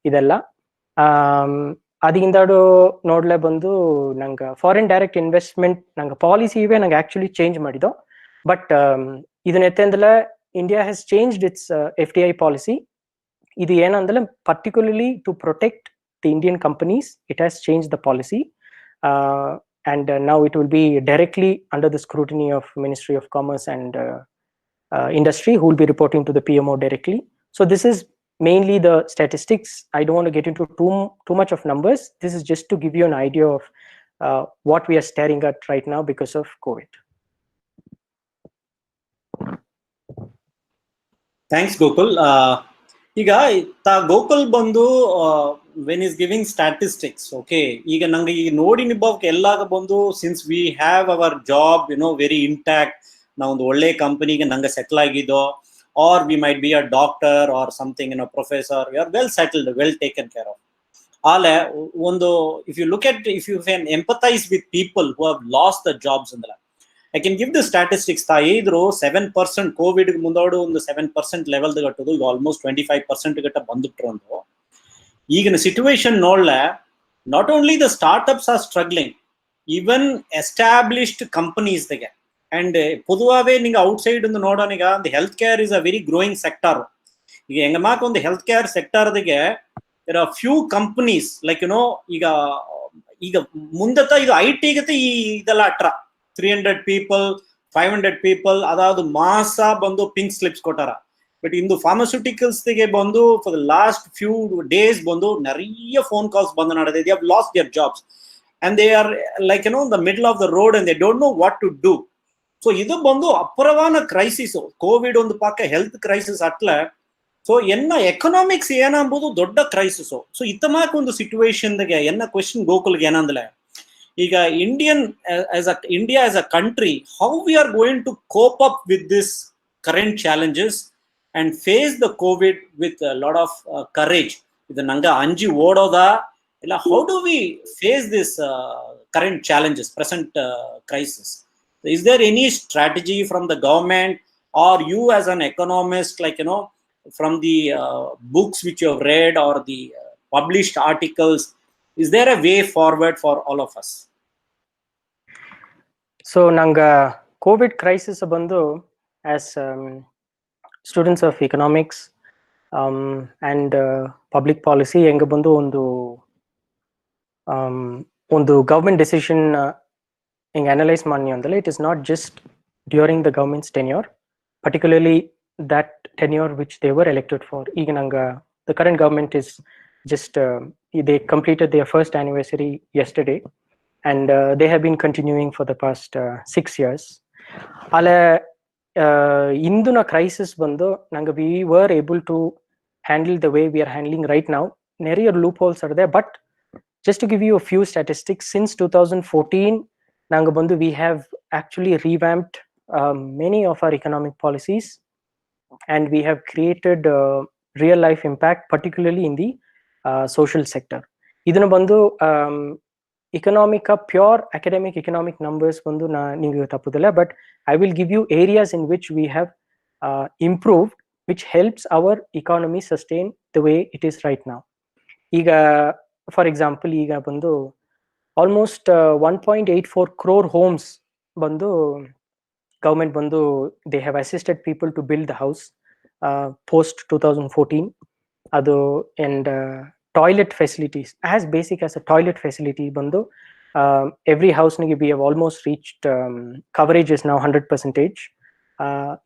idella. ಅದಿಂದಾಡು ನೋಡ್ಲೆ ಬಂದು ನಂಗೆ foreign direct investment ನಂಗೆ ಪಾಲಿಸಿವೇ ನಂಗೆ actually change ಮಾಡಿದ್ದು. But ಇದನ್ನ ಎತ್ತಂದಲೆ India has changed its FDI policy. ಇದು ಏನಂದ್ರೆ particularly to protect the Indian companies it has change the policy, and now it will be directly under the scrutiny of Ministry of Commerce and Industry, who will be reporting to the PMO directly. So this is mainly the statistics. I don't want to get into too much of numbers. This is just to give you an idea of what we are staring at right now because of COVID. Thanks, Gokul. ಈಗ ಗೋಕುಲ್ ಬಂದು when is giving statistics, okay, ಈಗ ನಂಗೆ ಈಗ ನೋಡಿ ನಿಬ್ಬಕ್ಕೆ ಎಲ್ಲಾಗ ಬಂದು since we have our job very intact, ನಾವೊಂದು ಒಳ್ಳೆ ಕಂಪನಿಗೆ ನಂಗೆ settle ಆಗಿದ್ದೋ, or we might be a doctor or something, professor, we are well settled, well taken care of. Ale ondo, if you can empathize with people who have lost their jobs in the lab, I can give the statistics. Ta idru 7% covid mundodu ಒಂದು 7% level gattudu ಈಗ almost 25% ಗಟ್ಟ ಬಂದುಬಿಟ್ರು ಅಂದು. ಈಗಿನ situation ನೋಡ್ಲೆ not only the startups are struggling, even established companies dige. And பொதுவாகவே நீங்கள் outside ನೋಡೋನಿಗ the healthcare is a very growing sector. ಈಗ ಹೆಂಗ ಮಾಕ ಒಂದು ಹೆಲ್ತ್ ಕೇರ್ ಸೆಕ್ಟರ್ದಿಗೆ there are few companies like ಈಗ ಮುಂದತ್ತ ಇದು IT ಗತೆ ಈ ಇದೆಲ್ಲ ಅಟ್ರ 300 people 500 people ಅದಾವುದು ಮಾಸ ಬಂದು ಪಿಂಕ್ ಸ್ಲಿಪ್ಸ್ ಕೊಟ್ಟಾರ. ಬಟ್ ಇಂದು ಫಾರ್ಮಸ್ಯೂಟಿಕಲ್ಸ್ಗೆ ಬಂದು for the last few days ಬಂದು நிறைய ಫೋನ್ ಕಾಲ್ಸ್ ಬಂದು ನಡೆದಿದೆ. they have lost their jobs and they are like in the middle of the road and they don't know what to do. So ಇದು ಬಂದು ಅಪರವಾನ crisis. Covid ಒಂದು ಪಾಕ health crisis ಅಟ್ಲ, so ಎನ್ನ economics ಏನಂಬುದು ದೊಡ್ಡ crisis. So ಇತ್ತಮಾಕ ಒಂದು ಸಿಚುವೇಶನ್ಗೆ ಎನ್ನ question ಗೋಕುಲ್ಗೆ ಏನಂದ್ರೆ, ಈಗ India as a country, how we are going to cope up with this current challenges and face the covid with lot of courage. ಇದು ನಂಗೆ ಅಂಜಿ ಓಡೋದಾ ಇಲ್ಲ, how do we face this current challenges, present crisis? Is there any strategy from the government or you as an economist, like from the books which you have read or the published articles, is there a way forward for all of us? So nanga COVID crisis bandu as students of economics and public policy enga bandu ಒಂದು government decision ಹಿಂಗೆ analyse ಮಾಡಿ ಅಂದ್ರೆ, it is not just during the government's tenure, particularly that tenure which they were elected for. ಈಗ ನಂಗೆ the current government is just they completed their first anniversary yesterday and they have been continuing for the past 6 years. Ale induna crisis bandu nanga we were able to handle the way we are handling right now. Neriya loopholes are there, but just to give you a few statistics, since 2014 nanga bandu we have actually revamped many of our economic policies and we have created real life impact, particularly in the social sector. Idana bandu pure academic economic numbers bandu na ninge tappudilla, but I will give you areas in which we have improved, which helps our economy sustain the way it is right now. Iga for example, iga bandu almost 1.84 crore homes bandu government bandu they have assisted people to build the house post 2014 adu. And toilet facilities, as basic as a toilet facility bandu every house nige we have almost reached coverage is now 100%.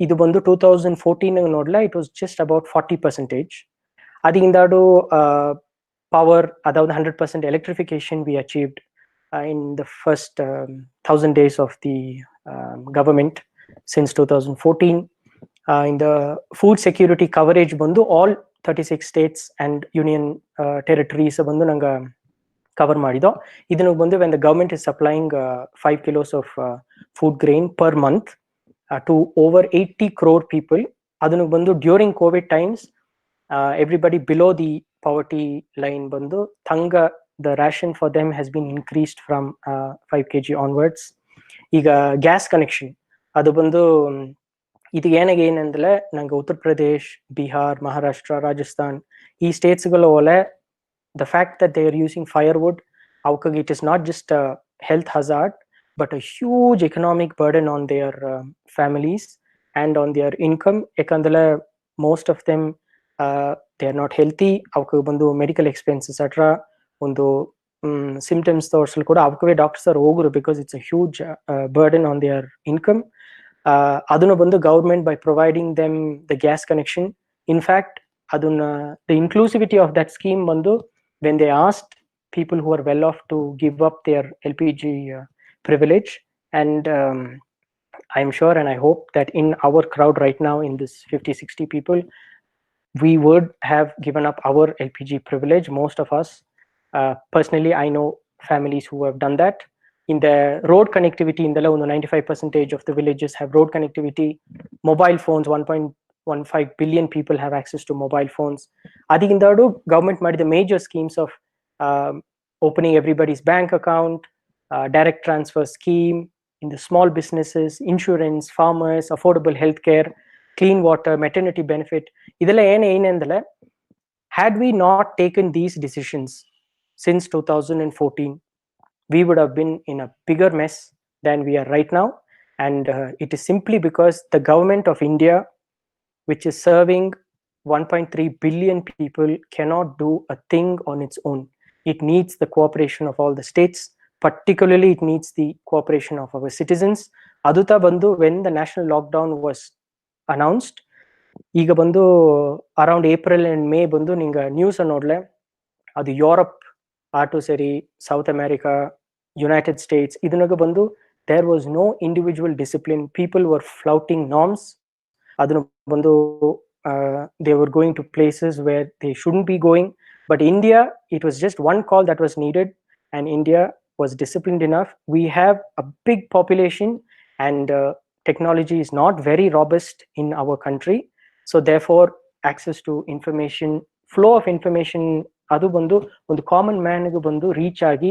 Idu bandu 2014 nodla it was just about 40%. adindadu power adavadu 100% electrification we achieved in the first 1000 days of the government since 2014. In the food security coverage bandu all 36 states and union territories bandu nanga cover ಮಾಡಿದೋ. ಇದನ್ನು ಬಂದು when the government is supplying 5 kilos of food grain per month to over 80 crore people. ಅದನ್ನು ಬಂದು during COVID times everybody below the poverty line ಬಂದು thanga the ration for them has been increased from 5 kg onwards. ಈಗ gas connection ಅದು ಬಂದು ಇದು ಏನಂದ್ರೆ ನಂಗೆ ಉತ್ತರ ಪ್ರದೇಶ್, ಬಿಹಾರ್, ಮಹಾರಾಷ್ಟ್ರ, ರಾಜಸ್ಥಾನ್ ಈ ಸ್ಟೇಟ್ಸ್ಗಳು ಒಲೆ the fact that they are using firewood, it is not just a health hazard but a huge economic burden on their families and on their income. Ekandala most of them they are not healthy. Avukku bandu medical expenses etc. Undu symptoms ತೋರಿಸಲು ಕೂಡ ಅವಕ್ಕೆ doctors ಹೋಗರು because it's a huge burden on their income. ಅದನ್ನು ಬಂದು government by providing them the gas connection, in fact aduna the inclusivity of that scheme bandu when they asked people who are well off to give up their LPG privilege, and I'm sure and I hope that in our crowd right now, in this 50-60 people, we would have given up our LPG privilege, most of us. Personally I know families who have done that. In the road connectivity in the 95% of the villages have road connectivity. Mobile phones, 1.15 billion people have access to mobile phones. Adindaadu government made the major schemes of opening everybody's bank account, direct transfer scheme in the small businesses, insurance, farmers, affordable healthcare, clean water, maternity benefit. Idella ಏನಂದ್ರೆ had we not taken these decisions since 2014, we would have been in a bigger mess than we are right now. And it is simply because the government of India, which is serving 1.3 billion people, cannot do a thing on its own. It needs the cooperation of all the states. Particularly it needs the cooperation of our citizens. Aduta bandu when the national lockdown was announced, ಈಗ ಬಂದು around April and May ಬಂದು ನಿಂಗೆ news ನೋಡ್ಲೆ ಅದು Europe ಆಟು ಸರಿ, south America, United States ಇದನ್ನಾಗ ಬಂದು there was no individual discipline. People were flouting norms. ಅದನ್ನು ಬಂದು they were going to places where they shouldn't be going. But India, it was just one call that was needed and India was disciplined enough. We have a big population and technology is not very robust in our country. So therefore access to information, flow of information adu bandu ಒಂದು common man ಗೆ ಬಂದು reach ಆಗಿ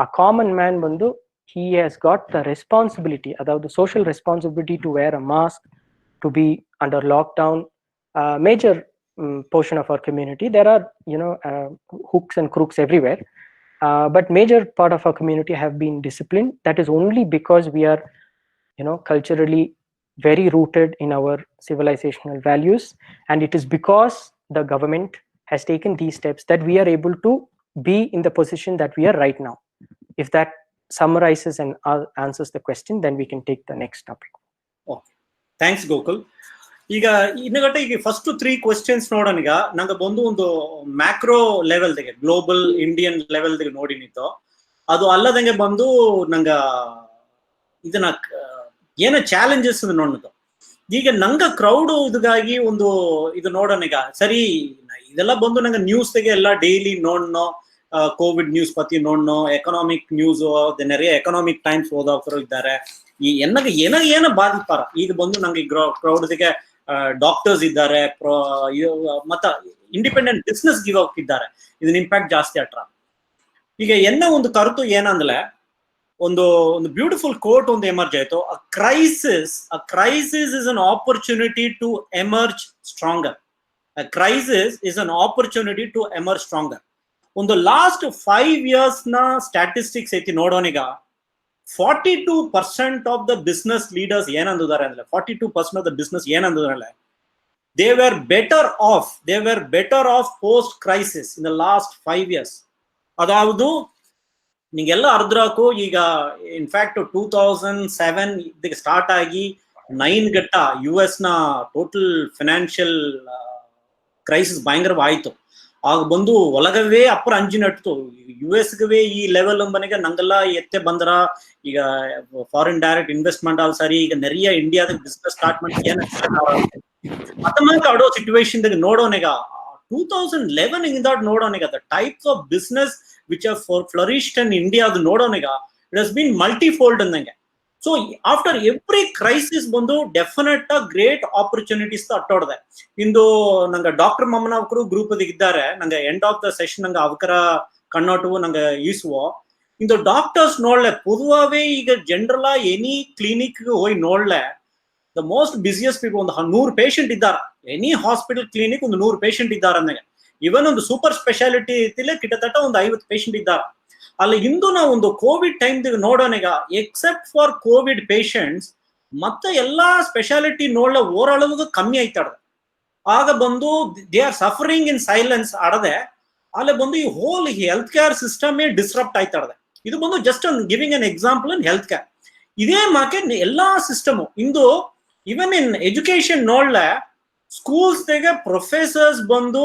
ಆ common man ಬಂದು he has got the responsibility, adavadu social responsibility to wear a mask, to be under lockdown. Major portion of our community, there are hooks and crooks everywhere, but major part of our community have been disciplined. That is only because we are culturally very rooted in our civilizational values, and it is because the government has taken these steps that we are able to be in the position that we are right now. If that summarizes and answers the question, then we can take the next topic. Okay, thanks Gokul. ಈಗ ಇನ್ನಗಟ್ಟ ಈಗ first 3 questions ನೋಡೋಣ. ಈಗ ನಂಗೆ ಬಂದು ಒಂದು macro ಲೆವೆಲ್ದಾಗೆ, global Indian ಲೆವೆಲ್ದಾಗೆ ನೋಡಿ ನಿಂತು ಅದು ಅಲ್ಲದಂಗೆ ಬಂದು ನಂಗೆ ಇದನ್ನ ಏನ ಚಾಲೆಂಜಸ್ ನೋಡ್ದು. ಈಗ ನಂಗೆ ಕ್ರೌಡ್ ಇದಾಗಿ ಒಂದು ಇದು ನೋಡೋಣ. ಈಗ ಸರಿ ಇದೆಲ್ಲ ಬಂದು ನಂಗೆ ನ್ಯೂಸ್ದಾಗೆ ಎಲ್ಲ ಡೈಲಿ ನೋಡ್ನೋ, ಕೋವಿಡ್ ನ್ಯೂಸ್ ಪತಿ ನೋಡ್ನೋ, ಎಕನಾಮಿಕ್ ನ್ಯೂಸ್ ನೆರೆಯ ಎಕನಾಮಿಕ್ ಟೈಮ್ಸ್ ಓದೋರು ಇದ್ದಾರೆ. ಈ ಏನ ಬಾಧಿಪಾರ ಈಗ ಬಂದು ನಂಗೆ ಕ್ರೌಡ್ಗೆ ಡಾಕ್ಟರ್ಸ್ ಇದ್ದಾರೆ, ಮತ್ತ ಇಂಡಿಪೆಂಡೆಂಟ್ ಬಿಸ್ನೆಸ್ ಗಿವ್ ಔಟ್ ಇದ್ದಾರೆ. ಇದನ್ನ ಇಂಪ್ಯಾಕ್ಟ್ ಜಾಸ್ತಿ ಅಟ್ರ. ಈಗ ಒಂದು ಕರುತು ಏನಂದ್ರೆ ಒಂದು ಬ್ಯೂಟಿಫುಲ್ ಕೋಟ್ ಒಂದು ಎಮರ್ಜ್ ಆಯ್ತು. A crisis is an opportunity to emerge stronger. A crisis is an opportunity to emerge stronger. ಒಂದು ಲಾಸ್ಟ್ 5 years ನ ಸ್ಟ್ಯಾಟಿಸ್ಟಿಕ್ಸ್ ಐತಿ ನೋಡೋನಿಗ 42% ಆಫ್ ದ ಬಿಸ್ನೆಸ್ ಲೀಡರ್ಸ್ ಏನಂದಿದ್ದಾರೆ ಅಂದ್ರೆ 42% ಆಫ್ ದ ಬಿಸ್ನೆಸ್ ಏನಂದಿದ್ದಾರೆ they were better off post crisis in the last 5 years. ಅದಾವುದು ನಿಂಗೆಲ್ಲ ಅರ್ಧರಾಕು. ಈಗ in fact 2007 ಇದಕ್ಕೆ start ಆಗಿ 9 ಗಟ್ಟ US ನ ಟೋಟಲ್ ಫೈನಾನ್ಷಿಯಲ್ ಕ್ರೈಸಿಸ್ ಭಯಂಕರವಾಯಿತು. ಆಗ ಬಂದು ಒಳಗವೇ ಅಪ್ಪರ ಅಂಜಿನಟ್ಟು US ಈ ಲೆವೆಲ್ ಮನೆಗೆ ನಂಗೆಲ್ಲ ಎತ್ತೆ ಬಂದ್ರ. ಈಗ ಫಾರಿನ್ ಡೈರೆಕ್ಟ್ ಇನ್ವೆಸ್ಟ್ಮೆಂಟ್ ಆಲ್ ಸರಿ, ಈಗ ನೆರೆಯ ಇಂಡಿಯಾದಾಗ ಬಿಸ್ನೆಸ್ ಸ್ಟಾರ್ಟ್ ಮಾಡಿ ಮತ್ತೊಮ್ಮೆ ಆಡೋ ಸಿಚುವೇಶನ್ ನೋಡೋನೆಗ 2011 ಇಂದ ನೋಡೋನೆಗ the types of business which have flourished in India ಅದು ನೋಡೋನಿಗ it has been multifold ಅಂದಂಗೆ. ಸೊ ಆಫ್ಟರ್ ಎವ್ರಿ ಕ್ರೈಸಿಸ್ ಬಂದು ಡೆಫಿನೆಟ್ ಗ್ರೇಟ್ ಆಪರ್ಚುನಿಟೀಸ್ ಅಟ್ಟೋಡ್ದೆ. ಇಂದು ನಂಗೆ ಡಾಕ್ಟರ್ ಮಮ್ಮನವಕರು ಗ್ರೂಪ್ ಇದ್ದಾರೆ, ನಂಗೆ ಎಂಡ್ ಆಫ್ ದ ಸೆಷನ್ ನಂಗೆ ಅವಕರ ಕಣ್ಣೋಟವು ನಂಗೆ ಈಸುವೋ ಇಂದು ಡಾಕ್ಟರ್ಸ್ ನೋಡ್ಲೆ ಪೊದುವಾಗೇ ಈಗ ಜನರಲ್ ಎನಿ ಕ್ಲಿನಿಕ್ ಹೋಗಿ ನೋಡ್ಲೆ ದ ಮೋಸ್ಟ್ ಬಿಸಿಯೆಸ್ಟ್ ಪೀಪಲ್ ಒಂದು 100 ಪೇಷಂಟ್ ಇದ್ದಾರೆ, ಎನಿ ಹಾಸ್ಪಿಟಲ್ ಕ್ಲಿನಿಕ್ ಒಂದು 100 ಪೇಷಂಟ್ ಇದ್ದಾರೆ ಅಂದಾಗ. ಇವನ್ ಒಂದು ಸೂಪರ್ ಸ್ಪೆಷಾಲಿಟಿ ಇತ್ತಿಲ್ಲ ಕಿಟತಟ ಒಂದು 50 ಪೇಷಂಟ್ ಇದ್ದಾರೆ. ಅಲ್ಲಿ ಇಂದು ನಾವು ಒಂದು ಕೋವಿಡ್ ಟೈಮ್ ನೋಡೋನಿಗ ಎಕ್ಸೆಪ್ಟ್ ಫಾರ್ ಕೋವಿಡ್ ಪೇಷಂಟ್ಸ್ ಮತ್ತೆ ಎಲ್ಲಾ ಸ್ಪೆಷಾಲಿಟಿ ನೋಡ್ಲ ಓರಳವು ಕಮ್ಮಿ ಆಯ್ತಾಡ್ದೆ. ಆಗ ಬಂದು they are suffering in silence ಆಡದೆ ಅಲ್ಲಿ ಬಂದು ಈ whole health care system disrupt ಆಯ್ತಾಡ್ದೆ. ಇದು ಬಂದು just giving an example in health care. ಇದೇ ಮಾಕೆ ಎಲ್ಲಾ ಸಿಸ್ಟಮು ಇಂದು ಇವನ್ ಇನ್ ಎಜುಕೇಶನ್ ನೋಡ್ಲೆ ಸ್ಕೂಲ್ಸ್ ತೆಗೆ ಪ್ರೊಫೆಸರ್ಸ್ ಬಂದು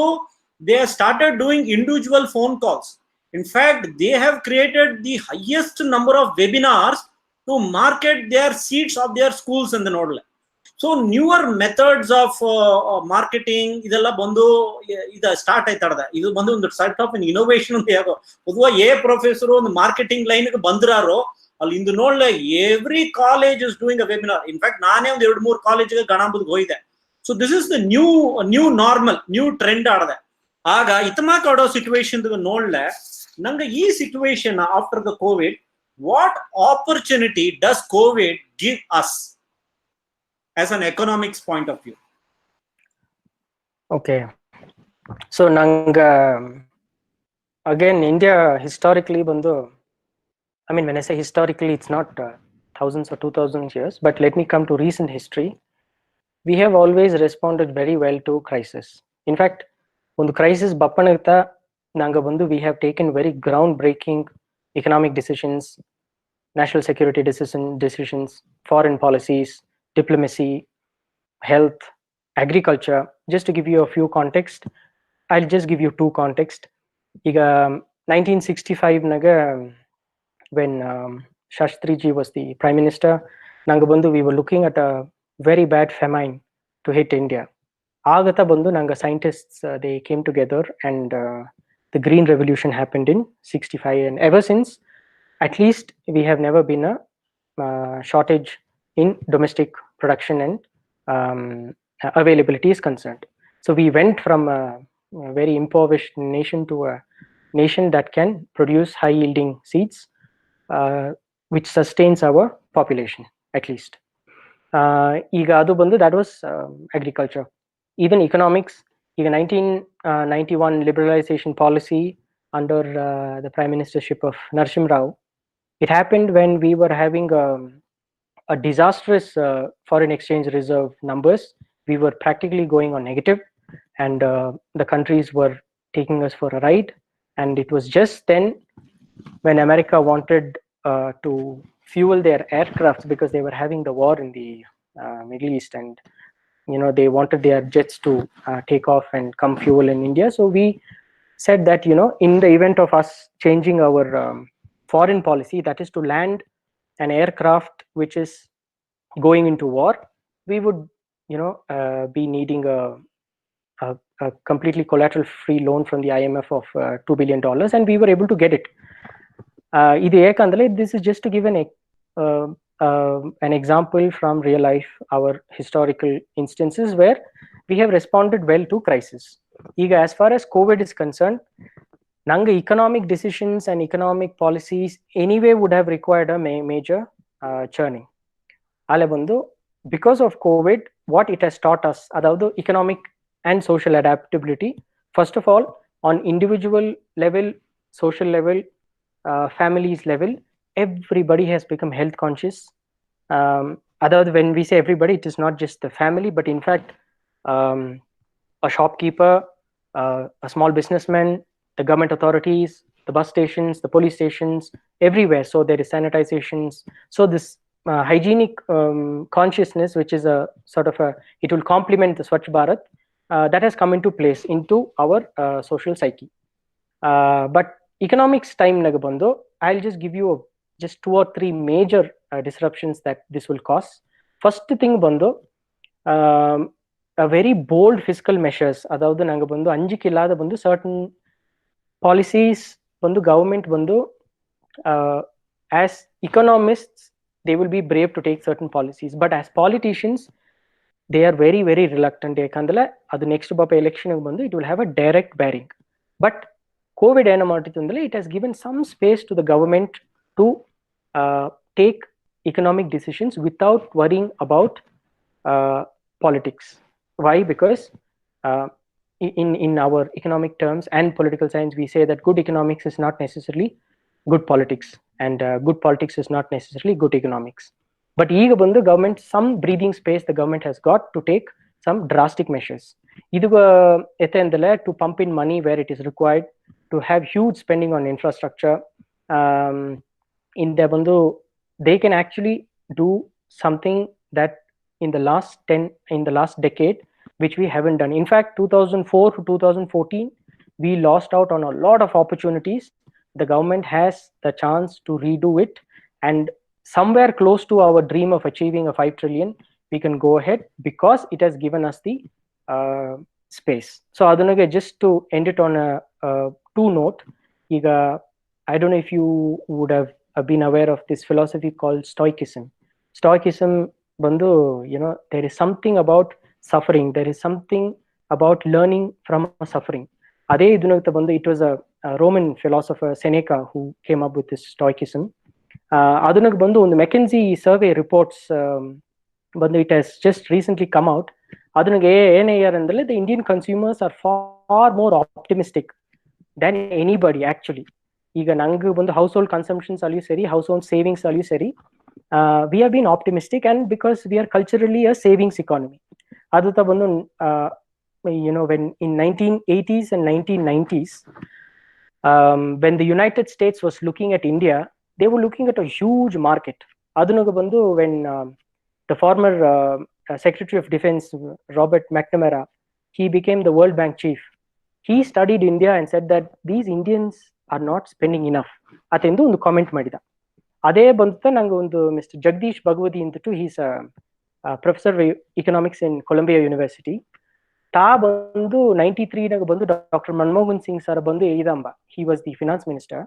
they started doing individual phone calls. In fact, they have created the highest number of webinars to market their seats of their schools in the nodle. So newer methods of marketing idella bandu ida start aitadda. Idu bandu ಒಂದು site of innovation ಅಂತ ಯಾಕೋ ಪೊದುವಾ a professor ಒಂದು marketing line ಗೆ ಬಂದ್ರಾರೋ ಅಲ್ಲಿ ಇಂದು ನೋಡ್ಲೆ every college is doing a webinar. In fact ನಾನೇ ಒಂದು 2-3 ಕಾಲೇಜ್ಗೆ ಗಣಾಂಬುದ್ ಹೋಗಿದೆ. So this is the new normal, new trend ಆಡದೆ. ಆಗ ಇತಮಾಕ್ ಆಡೋ ಸಿಚುವೇಶನ್ ನೋಡ್ಲೆ ನಂಗೆ ಈ situation after the COVID what opportunity does COVID give us as an economics point of view? Okay, so ನಂಗೆ ಅಗೇನ್ ಇಂಡಿಯಾ ಹಿಸ್ಟಾರಿಕಲಿ ಬಂದು, I mean, when I say historically, it's not thousands or 2000 years, but let me come to recent history. We have always responded very well to crisis. In fact, ಒಂದು crisis ಬಪ್ಪನಗ್ತಾ ನಂಗೆ ಬಂದು we have taken very groundbreaking economic decisions, national security decisions, foreign policies, diplomacy, health, agriculture. Just to give you a few context, I'll just give you 2 context. ಈಗ 1965 naga when Shastri ji was the prime minister, ನಂಗೆ ಬಂದು we were looking at a very bad famine to hit India. ಆಗತಾ ಬಂದು ನಂಗೆ scientists they came together and the green revolution happened in 65, and ever since at least we have never been a shortage in domestic production and availability is concerned. So we went from a very impoverished nation to a nation that can produce high yielding seeds which sustains our population at least. ಈಗ ಅದು ಬಂದು that was agriculture. Even economics, ಈಗ 1991 liberalization policy under the prime ministership of Narasimha Rao, it happened when we were having a disastrous foreign exchange reserve numbers. We were practically going on negative, and the countries were taking us for a ride. And it was just then when America wanted to fuel their aircrafts because they were having the war in the Middle East, and they wanted their jets to take off and come fuel in India. So we said that in the event of us changing our foreign policy, that is to land an aircraft which is going into war, we would be needing a completely collateral free loan from the IMF of $2 billion, and we were able to get it. This is just to give an example from real life, our historical instances where we have responded well to crisis. Ega, as far as COVID is concerned, nanga economic decisions and economic policies anyway would have required a major churning. Alabandu, because of COVID, what it has taught us, adavadu economic and social adaptability. First of all, on individual level, social level, families level, everybody has become health conscious. Other when we say everybody, it is not just the family, but in fact a shopkeeper, a small businessman, the government authorities, the bus stations, the police stations, everywhere. So there is sanitizations. So this hygienic consciousness, which is a sort of it will complement the Swachh Bharat, that has come into place into our social psyche. But economics time nagabando, I'll just give you just 2 or 3 major disruptions that this will cause. First thing bando, a very bold fiscal measures, adavadu nanga bandu 5 killada bandu certain policies ಬಂದು government ಬಂದು as economists they will be brave to take certain policies, but as politicians they are very very reluctant. ಯಾಕಂದ್ರೆ ಅದು next ಪಾಪ election ಬಂದು it will have a direct bearing. But COVID ಏನು ಮಾಡ್ತಿತ್ತು ಅಂದ್ರೆ it has given some space to the government to take economic decisions without worrying about politics. Why? Because in our economic terms and political science we say that good economics is not necessarily good politics, and good politics is not necessarily good economics. But ಈಗ ಬಂದು government, some breathing space the government has got to take some drastic measures. ಇದು ಎತ್ತಂದಲೆ to pump in money where it is required, to have huge spending on infrastructure. In the ಬಂದು they can actually do something that in the last decade which we haven't done. In fact 2004 to 2014 we lost out on a lot of opportunities. The government has the chance to redo it, and somewhere close to our dream of achieving a 5 trillion we can go ahead because it has given us the space. So adunage just to end it on a two note, iga I don't know if you would have been aware of this philosophy called stoicism bandu, you know, there is something about suffering, there is something about learning from suffering. Ade idunagta bandu, it was a Roman philosopher Seneca who came up with this stoicism. Adunag bandu on the McKinsey survey reports bandu, it has just recently come out. Adunage ene yarandale the Indian consumers are far more optimistic than anybody actually. ಈಗ ನಂಗೆ ಬಂದು household consumptions ಅಲ್ಲಿ ಸರಿ, household savings ಅಲ್ಲಿ ಸರಿ, we have been optimistic, and because we are culturally a savings economy. ಅದು ತ ಬಂದು you know, when in 1980s and 1990s when the United States was looking at India, they were looking at a huge market. ಅದನ್ನು ಬಂದು when the former Secretary of Defense Robert McNamara, he became the World Bank chief. He studied India and said that these Indians are not spending enough ಅತೆಂದು ಒಂದು comment ಮಾಡಿದ. ಅದೇ ಬಂತ ನಂಗೆ ಒಂದು mister Jagdish Bhagwati ಅಂದ್ಬಿಟ್ಟು, is professor economics in Columbia university. ತಾ ಬಂದು 93 ನಾಗ ಬಂದು ಡಾಕ್ಟರ್ ಮನಮೋಹನ್ ಸಿಂಗ್ ಸರ್ ಬಂದು ಹೇಳಿದಂಬ, he was the finance minister,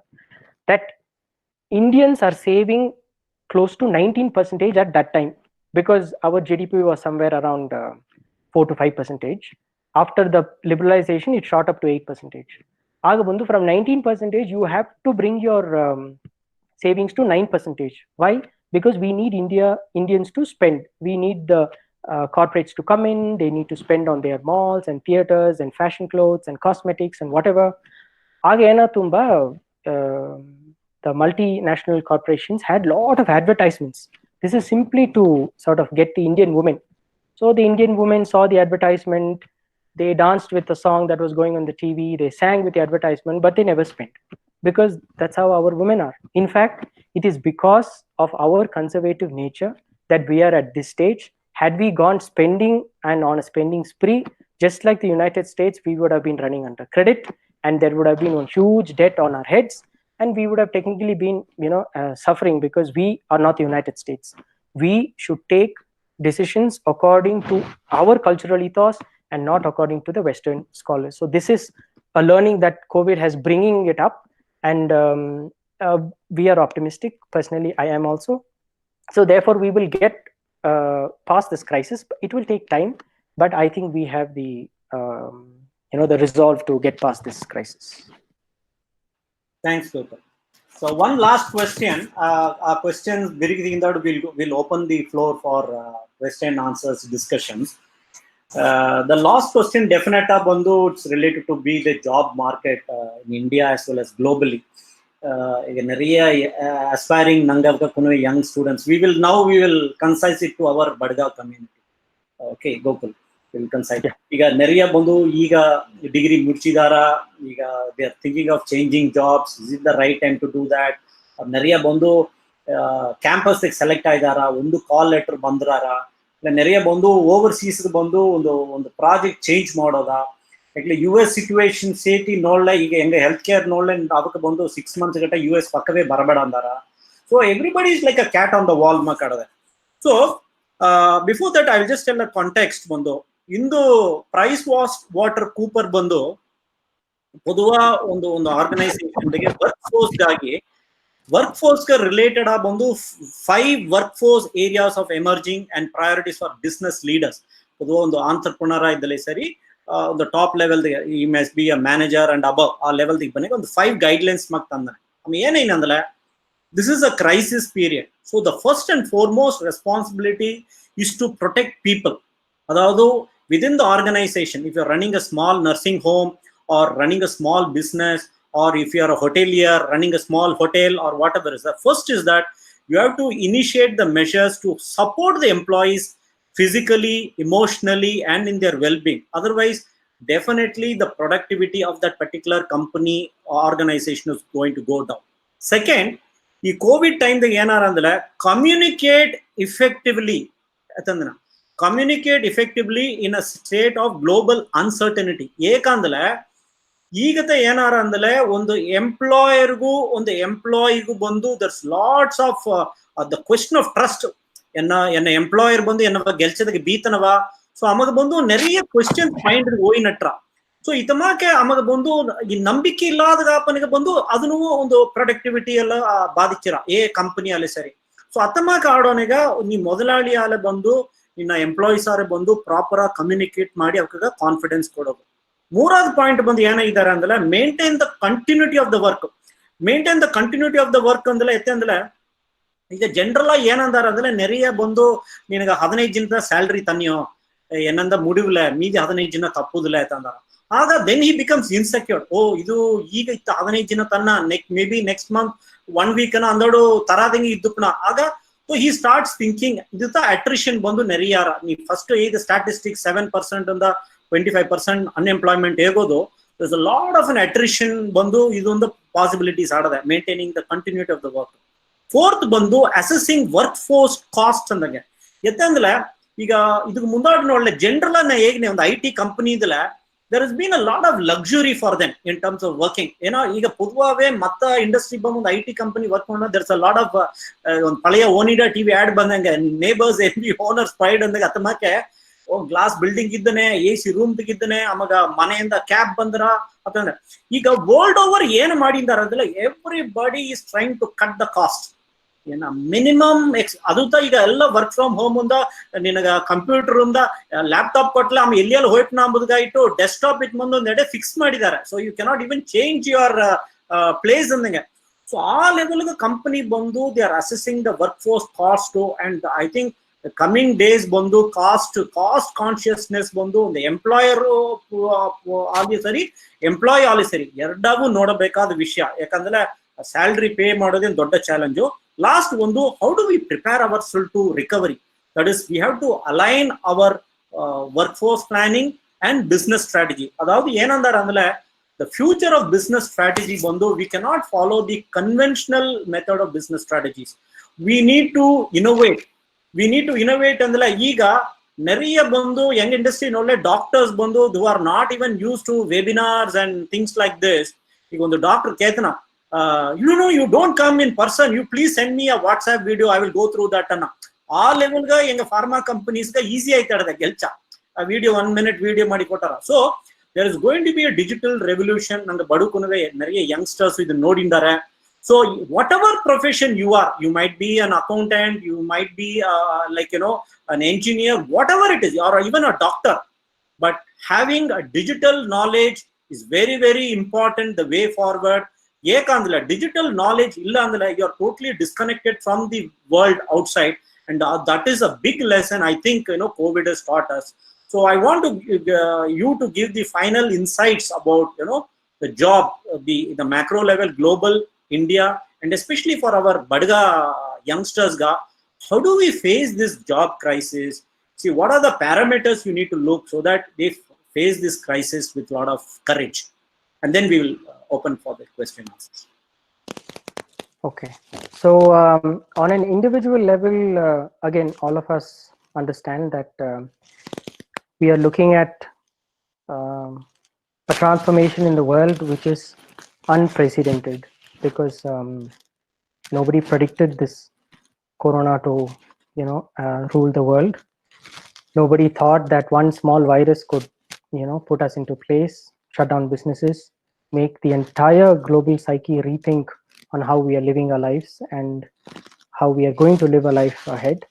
that Indians are saving close to 19% at that time, because our GDP was somewhere around 4 to 5%. After the liberalization it shot up to 8%. ಆಗ ಬಂದು from 19% you have to bring your savings to 9%. Why? Because we need Indians to spend. We need the corporates to come in. They need to spend on their malls and theaters and fashion clothes and cosmetics and whatever. ಆಗ ಏನಾತುಂಬ the multinational corporations had lot of advertisements. This is simply to sort of get the Indian women. So the Indian women saw the advertisement, they danced with the song that was going on the TV, they sang with the advertisement, but they never spent, because that's how our women are. In fact, it is because of our conservative nature that we are at this stage. Had we gone spending and on a spending spree, just like the United States, we would have been running under credit, and there would have been a huge debt on our heads, and we would have technically been, you know, suffering, because we are not the United States. We should take decisions according to our cultural ethos and not according to the Western scholars. So this is a learning that COVID has bringing it up, and we are optimistic. Personally, I am also. So therefore, we will get past this crisis. It will take time, but I think we have the you know, the resolve to get past this crisis. Thanks, Gopal. So one last question. Our questions, we'll open the floor for question and answers discussions. The last question definitely bandu, it's related to be the job market in India as well as globally. Aspiring Nangavka Kuno young students, we will concise it to our Badgaon community. Okay, Gopal, we will concise. Iga neriya bandu iga degree muchidara, iga they are thinking of changing jobs. Is it the right time to do that? Neriya bandu campus select aidara, ಒಂದು call letter ಬಂದ್ರಾರ, ಇಲ್ಲ ನೆರೆಯ ಬಂದು overseas ಬಂದು ಒಂದು project change ಮಾಡೋದ, ಯಾಕಂದ್ರೆ US situation ಸೇತಿ ನೋಡ್ಲೆ, ಈಗ ಹೆಂಗೆ ಹೆಲ್ತ್ ಕೇರ್ ನೋಡ್ಲೆ ಅದಕ್ಕೆ ಬಂದು 6 months ಗಟ್ಟ US ಪಕ್ಕವೇ ಬರಬೇಡ ಅಂದಾರ. So everybody is like a cat on the wall ಮಾತಾಡದೆ. So before that I will just tell a context ಬಂದು, ಇಂದು ಪ್ರೈಸ್ ವಾಟರ್ ಕೂಪರ್ ಬಂದು ಪೊದುವ ಒಂದು ಆರ್ಗನೈಸೇಷನ್ಗೆ ವರ್ಕ್ ಫೋರ್ಸ್ ರಿಲೇಟೆಡ್ ಆ ಬಂದು 5 work force areas of emerging and priorities for business leaders. ಪೊದುವ ಒಂದು entrepreneur ಇದ್ದಲ್ಲಿ ಸರಿ, ಒಂದು ಟಾಪ್ ಲೆವೆಲ್ ಈ ಮೆಸ್ be a manager and above ಆ ಲೆವೆಲ್ ಬಂದಾಗ ಒಂದು 5 ಗೈಡ್ಲೈನ್ಸ್ ಮಾಗ್ ತಂದಾನೆ. ಏನೇನಂದ್ರೆ this is a crisis period, so the first and foremost responsibility is to protect people. Adavadu within the organization, if you're running a small nursing home or running a small business, or if you're a hotelier running a small hotel or whatever is, the first is that you have to initiate the measures to support the employees physically, emotionally and in their well-being. Otherwise definitely the productivity of that particular company or organization is going to go down. Second, ಈ Covid ಟೈಮ್ದಾಗ ಏನಾರ ಅಂದ್ರೆ communicate effectively in a state of global uncertainty. ಏಕಂದ್ರೆ ಈಗತ ಏನಾರ ಅಂದ್ರೆ ಒಂದು ಎಂಪ್ಲಾಯರ್ಗೂ ಒಂದು ಎಂಪ್ಲಾಯಿಗೂ ಬಂದು ದರ್ಸ್ lots of the question of trust. ಎನ್ನ ಎಂಪ್ಲಾಯರ್ ಬಂದು ಎನ್ನ ಗೆಲ್ಚದಕ್ಕೆ ಬೀತನವ, ಸೊ ಅಮಗ ಬಂದು ನೆರೆಯ ಕ್ವೆಶ್ಚನ್ ಮೈಂಡ್ ಹೋಯಿನಟ್ರ. ಸೊ ಇತಮಾಕೆ ಅಮಗ ಬಂದು ಈ ನಂಬಿಕೆ ಇಲ್ಲದ ಗಾಪನಿಗೆ ಬಂದು ಅದನ್ನು ಒಂದು ಪ್ರೊಡಕ್ಟಿವಿಟಿ ಎಲ್ಲ ಬಾಧಿಸಿರ ಕಂಪನಿ ಅಲ್ಲಿ ಸರಿ. ಸೊ ಅತಮಾಕ ಆಡೋನಿಗ ನೀ ಮೊದಲಾಳಿ ಆಲೆ ಬಂದು ನಿನ್ನ ಎಂಪ್ಲಾಯೀಸ್ ಆರೆ ಬಂದು ಪ್ರಾಪರ್ ಆಗಿ ಕಮ್ಯುನಿಕೇಟ್ ಮಾಡಿ ಅವಕ್ಕೆ ಕಾನ್ಫಿಡೆನ್ಸ್ ಕೊಡೋದು. ಮೂರಾவது ಪಾಯಿಂಟ್ ಬಂದು ಏನಾಗಿದ್ದಾರೆ ಅಂದ್ರೆ maintain the continuity of the work. Maintain the continuity of the work ಅಂದ್ರೆ ಎತ್ತೆ ಅಂದ್ರೆ ಈಗ ಜನರಲ್ ಆಗಿ ಏನಂದಾರ ಅಂದ್ರೆ ನೆರೆಯ ಬಂದು ನಿನಗ 15 ದಿನದ ಸ್ಯಾಲ್ರಿ ತನ್ನಿಯೋ ಏನಂದ ಮುಡಿವಿಲ್ಲ ಮೀದಿ 15 ದಿನ ತಪ್ಪುದಿಲ್ಲ ಅಂತಂದಾರ. ಆಗ ದೆನ್ ಹಿ ಬಿಕಮ್ಸ್ ಇನ್ಸೆಕ್ಯೂರ್. ಇದು ಈಗ ಇತ್ತ 15 ದಿನ ತನ್ನ may be next month 1 week ಅಂದೋಡು ತರಾದಂಗೆ ಇದ್ದುಪ್ನ. ಆಗ ಸೊ ಹಿ ಸ್ಟಾರ್ಟ್ಸ್ ಥಿಂಕಿಂಗ್ ಇದು ಅಟ್ರಿಷನ್ ಬಂದು ನೆರೆಯಾರ. ನೀ ಫಸ್ಟ್ ಈಗ ಸ್ಟಾಟಿಸ್ಟಿಕ್ಸ್ 7% ಅಂದ 25% ಅನ್ಎಂಪ್ಲಾಯ್ಮೆಂಟ್ ಹೇಗೋದು, there's a lot of an attrition ಬಂದು ಇದೊಂದು ಪಾಸಿಬಿಲಿಟೀಸ್ ಆಡದೆ maintaining the continuity of the work. Fourth ಬಂದು ಅಸೆಸಿಂಗ್ ವರ್ಕ್ ಫೋರ್ಸ್ ಕಾಸ್ಟ್ ಅಂದಂಗೆ ಎತ್ತಂದ್ರೆ ಈಗ ಇದಕ್ಕೆ ಮುಂದಾಡಿ ನೋಡ್ಲೆ ಜನರಲ್ ಅನ್ನ ಹೇಗೆ ಒಂದು IT ಕಂಪನಿ ಇದಲ್ಲ, there has been a lot of luxury for them in terms of working. ಏನೋ ಈಗ ಪೊದುವಾವೆ ಮತ್ತ ಇಂಡಸ್ಟ್ರಿ ಬಂದು ಒಂದು IT ಕಂಪನಿ ವರ್ಕ್ ಮಾಡೋ there's a lot of ಒಂದು ಪಳೆಯ ಓನಿಡಾ ಟಿವಿ ಆಡ್ ಬಂದಂಗೆ ನೇಬರ್ಸ್ ಎನ್ವಿ ಓನರ್ಸ್ ಪ್ರೈಡ್ ಅಂದಾಗ ಅತಮಾಕೆ ಗ್ಲಾಸ್ ಬಿಲ್ಡಿಂಗ್ ಇದ್ದನೆ, AC ರೂಮ್ ತೆಗಿದ್ದಾನೆ, ಆವಾಗ ಮನೆಯಿಂದ ಕ್ಯಾಬ್ ಬಂದ್ರ ಅಂತಂದ್ರೆ. ಈಗ ವರ್ಲ್ಡ್ ಓವರ್ ಏನ್ ಮಾಡಿದಾರ ಅಂದ್ರೆ everybody is trying to cut the cost. ಏನ ಮಿನಿಮಮ್ ಅದು ಈಗ ಎಲ್ಲ ವರ್ಕ್ ಫ್ರಮ್ ಹೋಮ್ ಇಂದ ನಿನಗ ಕಂಪ್ಯೂಟರ್ ಇಂದ ಲ್ಯಾಪ್ಟಾಪ್ ಕೊಟ್ಲ ಆಮೇಲೆ ಎಲ್ಲಿ ಹೋಯ್ತು ಅಂಬುದಾಯಿಟ್ಟು ಡೆಸ್ಕ್ಟಾಪ್ ಇಟ್ ಮುಂದೆ ಒಂದೆಡೆ ಫಿಕ್ಸ್ ಮಾಡಿದ್ದಾರೆ. So you cannot even change your place ಅಂದಂಗೆ. ಸೊ ಆ ಲೆವೆಲ್ಗೆ ಕಂಪನಿ ಬಂದು they are assessing the work force cost. And I think coming days ಬಂದು ಕಾಸ್ಟ್ ಕಾನ್ಶಿಯಸ್ನೆಸ್ ಬಂದು ಒಂದು ಎಂಪ್ಲಾಯರ್ ಆಗಲಿ ಸರಿ, ಎಂಪ್ಲಾಯಿ ಆಗಲಿ ಸರಿ, ಎರಡಾಗೂ ನೋಡಬೇಕಾದ ವಿಷಯ. ಯಾಕಂದ್ರೆ ಸ್ಯಾಲ್ರಿ ಪೇ ಮಾಡೋದೇನು ದೊಡ್ಡ ಚಾಲೆಂಜು. ಲಾಸ್ಟ್ ಒಂದು how do we prepare ourself to recovery. That is we have to align our work force planning and business strategy. ಅದಾவது ಏನಂದಾರ ಅಂದ್ರೆ the future of business strategy ಬಂದು we cannot follow the conventional method of business strategies. We need to innovate. ಅಂದ್ರೆ ಈಗ ನೆರೆಯ ಬಂದು Young industry ನೋಡ್ಲೆ doctors ಬಂದು who are not even used to webinars and things like this. ಈಗ ಒಂದು doctor ಕೇತನ you don't come in person, you please send me a WhatsApp video, I will go through that ಅನ್ನ. ಆ ಲೆವೆಲ್ಗ ಎಂಗ pharma ಕಂಪನೀಸ್ಗ easy ಆಯ್ತಾಡದ ಗೆಲ್ಚ ಆ video 1 minute video ಮಾಡಿ ಕೊಟ್ಟಾರ. So there is going to be a digital revolution. ನಂಗೆ ಬಡುಕುನವೆ ನೆರೆಯ youngsters ಇದನ್ನ ನೋಡಿದ್ದಾರೆ. So whatever profession you are, you might be an accountant, you might be an engineer, whatever it is, or even a doctor, but having a digital knowledge is very, very important, the way forward. Ekandla digital knowledge illa andla you are totally disconnected from the world outside, and that is a big lesson I think COVID has taught us. So I want to you to give the final insights about the job, the macro level, global, India, and especially for our Badga youngsters ga, how do we face this job crisis? See, what are the parameters you need to look so that they face this crisis with a lot of courage? And then we will open for the question answers. Okay, so on an individual level, again, all of us understand that we are looking at a transformation in the world which is unprecedented, because nobody predicted this corona to rule the world. Nobody thought that one small virus could put us into place, shut down businesses, make the entire global psyche rethink on how we are living our lives and how we are going to live a life ahead.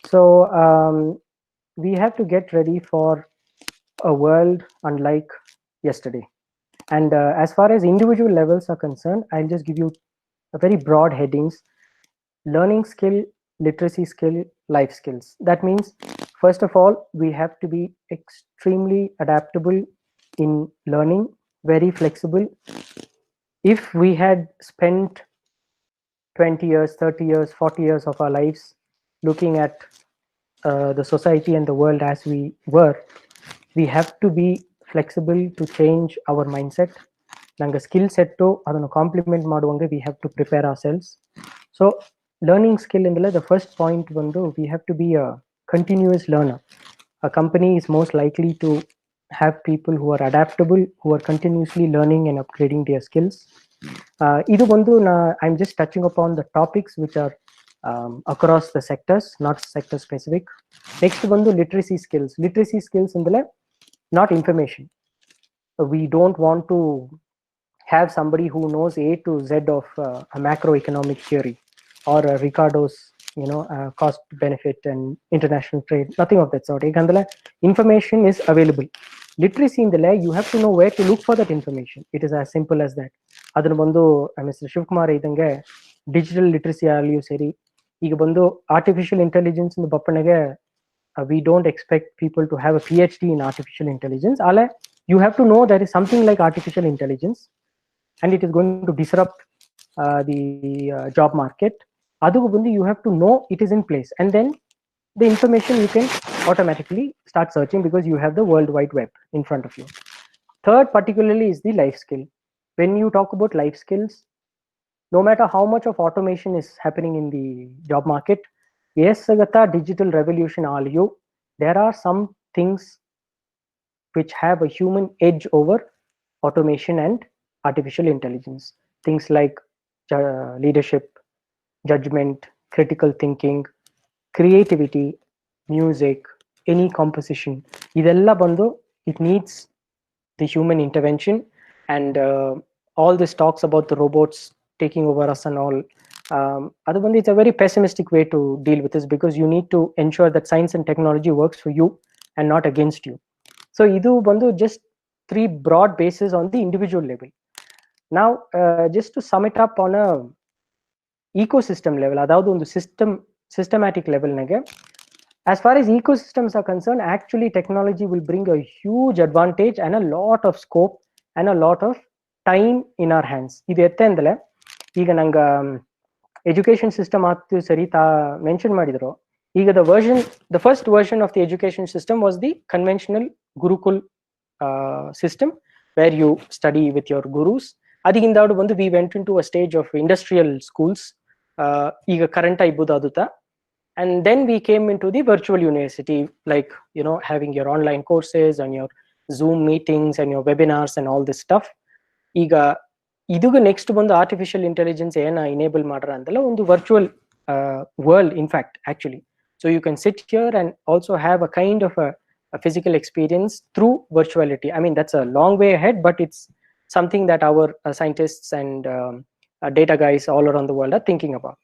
So we have to get ready for a world unlike yesterday. And as far as individual levels are concerned, I'll just give you a very broad headings: learning skill, literacy skill, life skills. That means, first of all, we have to be extremely adaptable in learning, very flexible. If we had spent 20 years, 30 years, 40 years of our lives looking at the society and the world as we were, we have to be flexible to change our mindset. Nanga skill set to adana complement maduvanga, we have to prepare ourselves. So learning skill indala the first point vandu, we have to be a continuous learner. A company is most likely to have people who are adaptable, who are continuously learning and upgrading their skills. Idu vandu I'm just touching upon the topics which are across the sectors, not sector specific. Next vandu literacy skills. Literacy skills indala not information. We don't want to have somebody who knows A to Z of a macroeconomic theory or Ricardo's, cost benefit and international trade. Nothing of that sort. Information is available. Literacy in the lay, you have to know where to look for that information. It is as simple as that. Adana bandu Mr. Shivkumar idange digital literacy aliyu seri. Iga bandu artificial intelligence in the bappanage, we don't expect people to have a PhD in artificial intelligence. You have to know there is something like artificial intelligence and it is going to disrupt the job market. You have to know it is in place, and then the information you can automatically start searching because you have the World Wide Web in front of you. Third, particularly, is the life skill. When you talk about life skills, no matter how much of automation is happening in the job market, yes, Sagata, digital revolution aliyu, there are some things which have a human edge over automation and artificial intelligence. Things like leadership, judgment, critical thinking, creativity, music, any composition. Idella bandu, it needs the human intervention, and all this talks about the robots taking over us and all. It's a very pessimistic way to deal with this because you need to ensure that science and technology works for you and not against you. So idu bandu just three broad bases on the individual level. Now, just to sum it up on a ecosystem level, adavadhu on the systematic level, as far as ecosystems are concerned, actually technology will bring a huge advantage and a lot of scope and a lot of time in our hands. Idu ettendale iga nanga education system atu sari ta mention madidro. Iga the first version of the education system was the conventional Gurukul system where you study with your gurus. Adigindadu bandu we went into a stage of industrial schools. Iga current ibudu aduta. And then we came into the virtual university, like, having your online courses and your Zoom meetings and your webinars and all this stuff. Iga iduga next bandu artificial intelligence ena enable madra andala ಒಂದು virtual world, in fact, actually. So you can sit here and also have a kind of a physical experience through virtuality. I mean, that's a long way ahead, but it's something that our scientists and data guys all around the world are thinking about.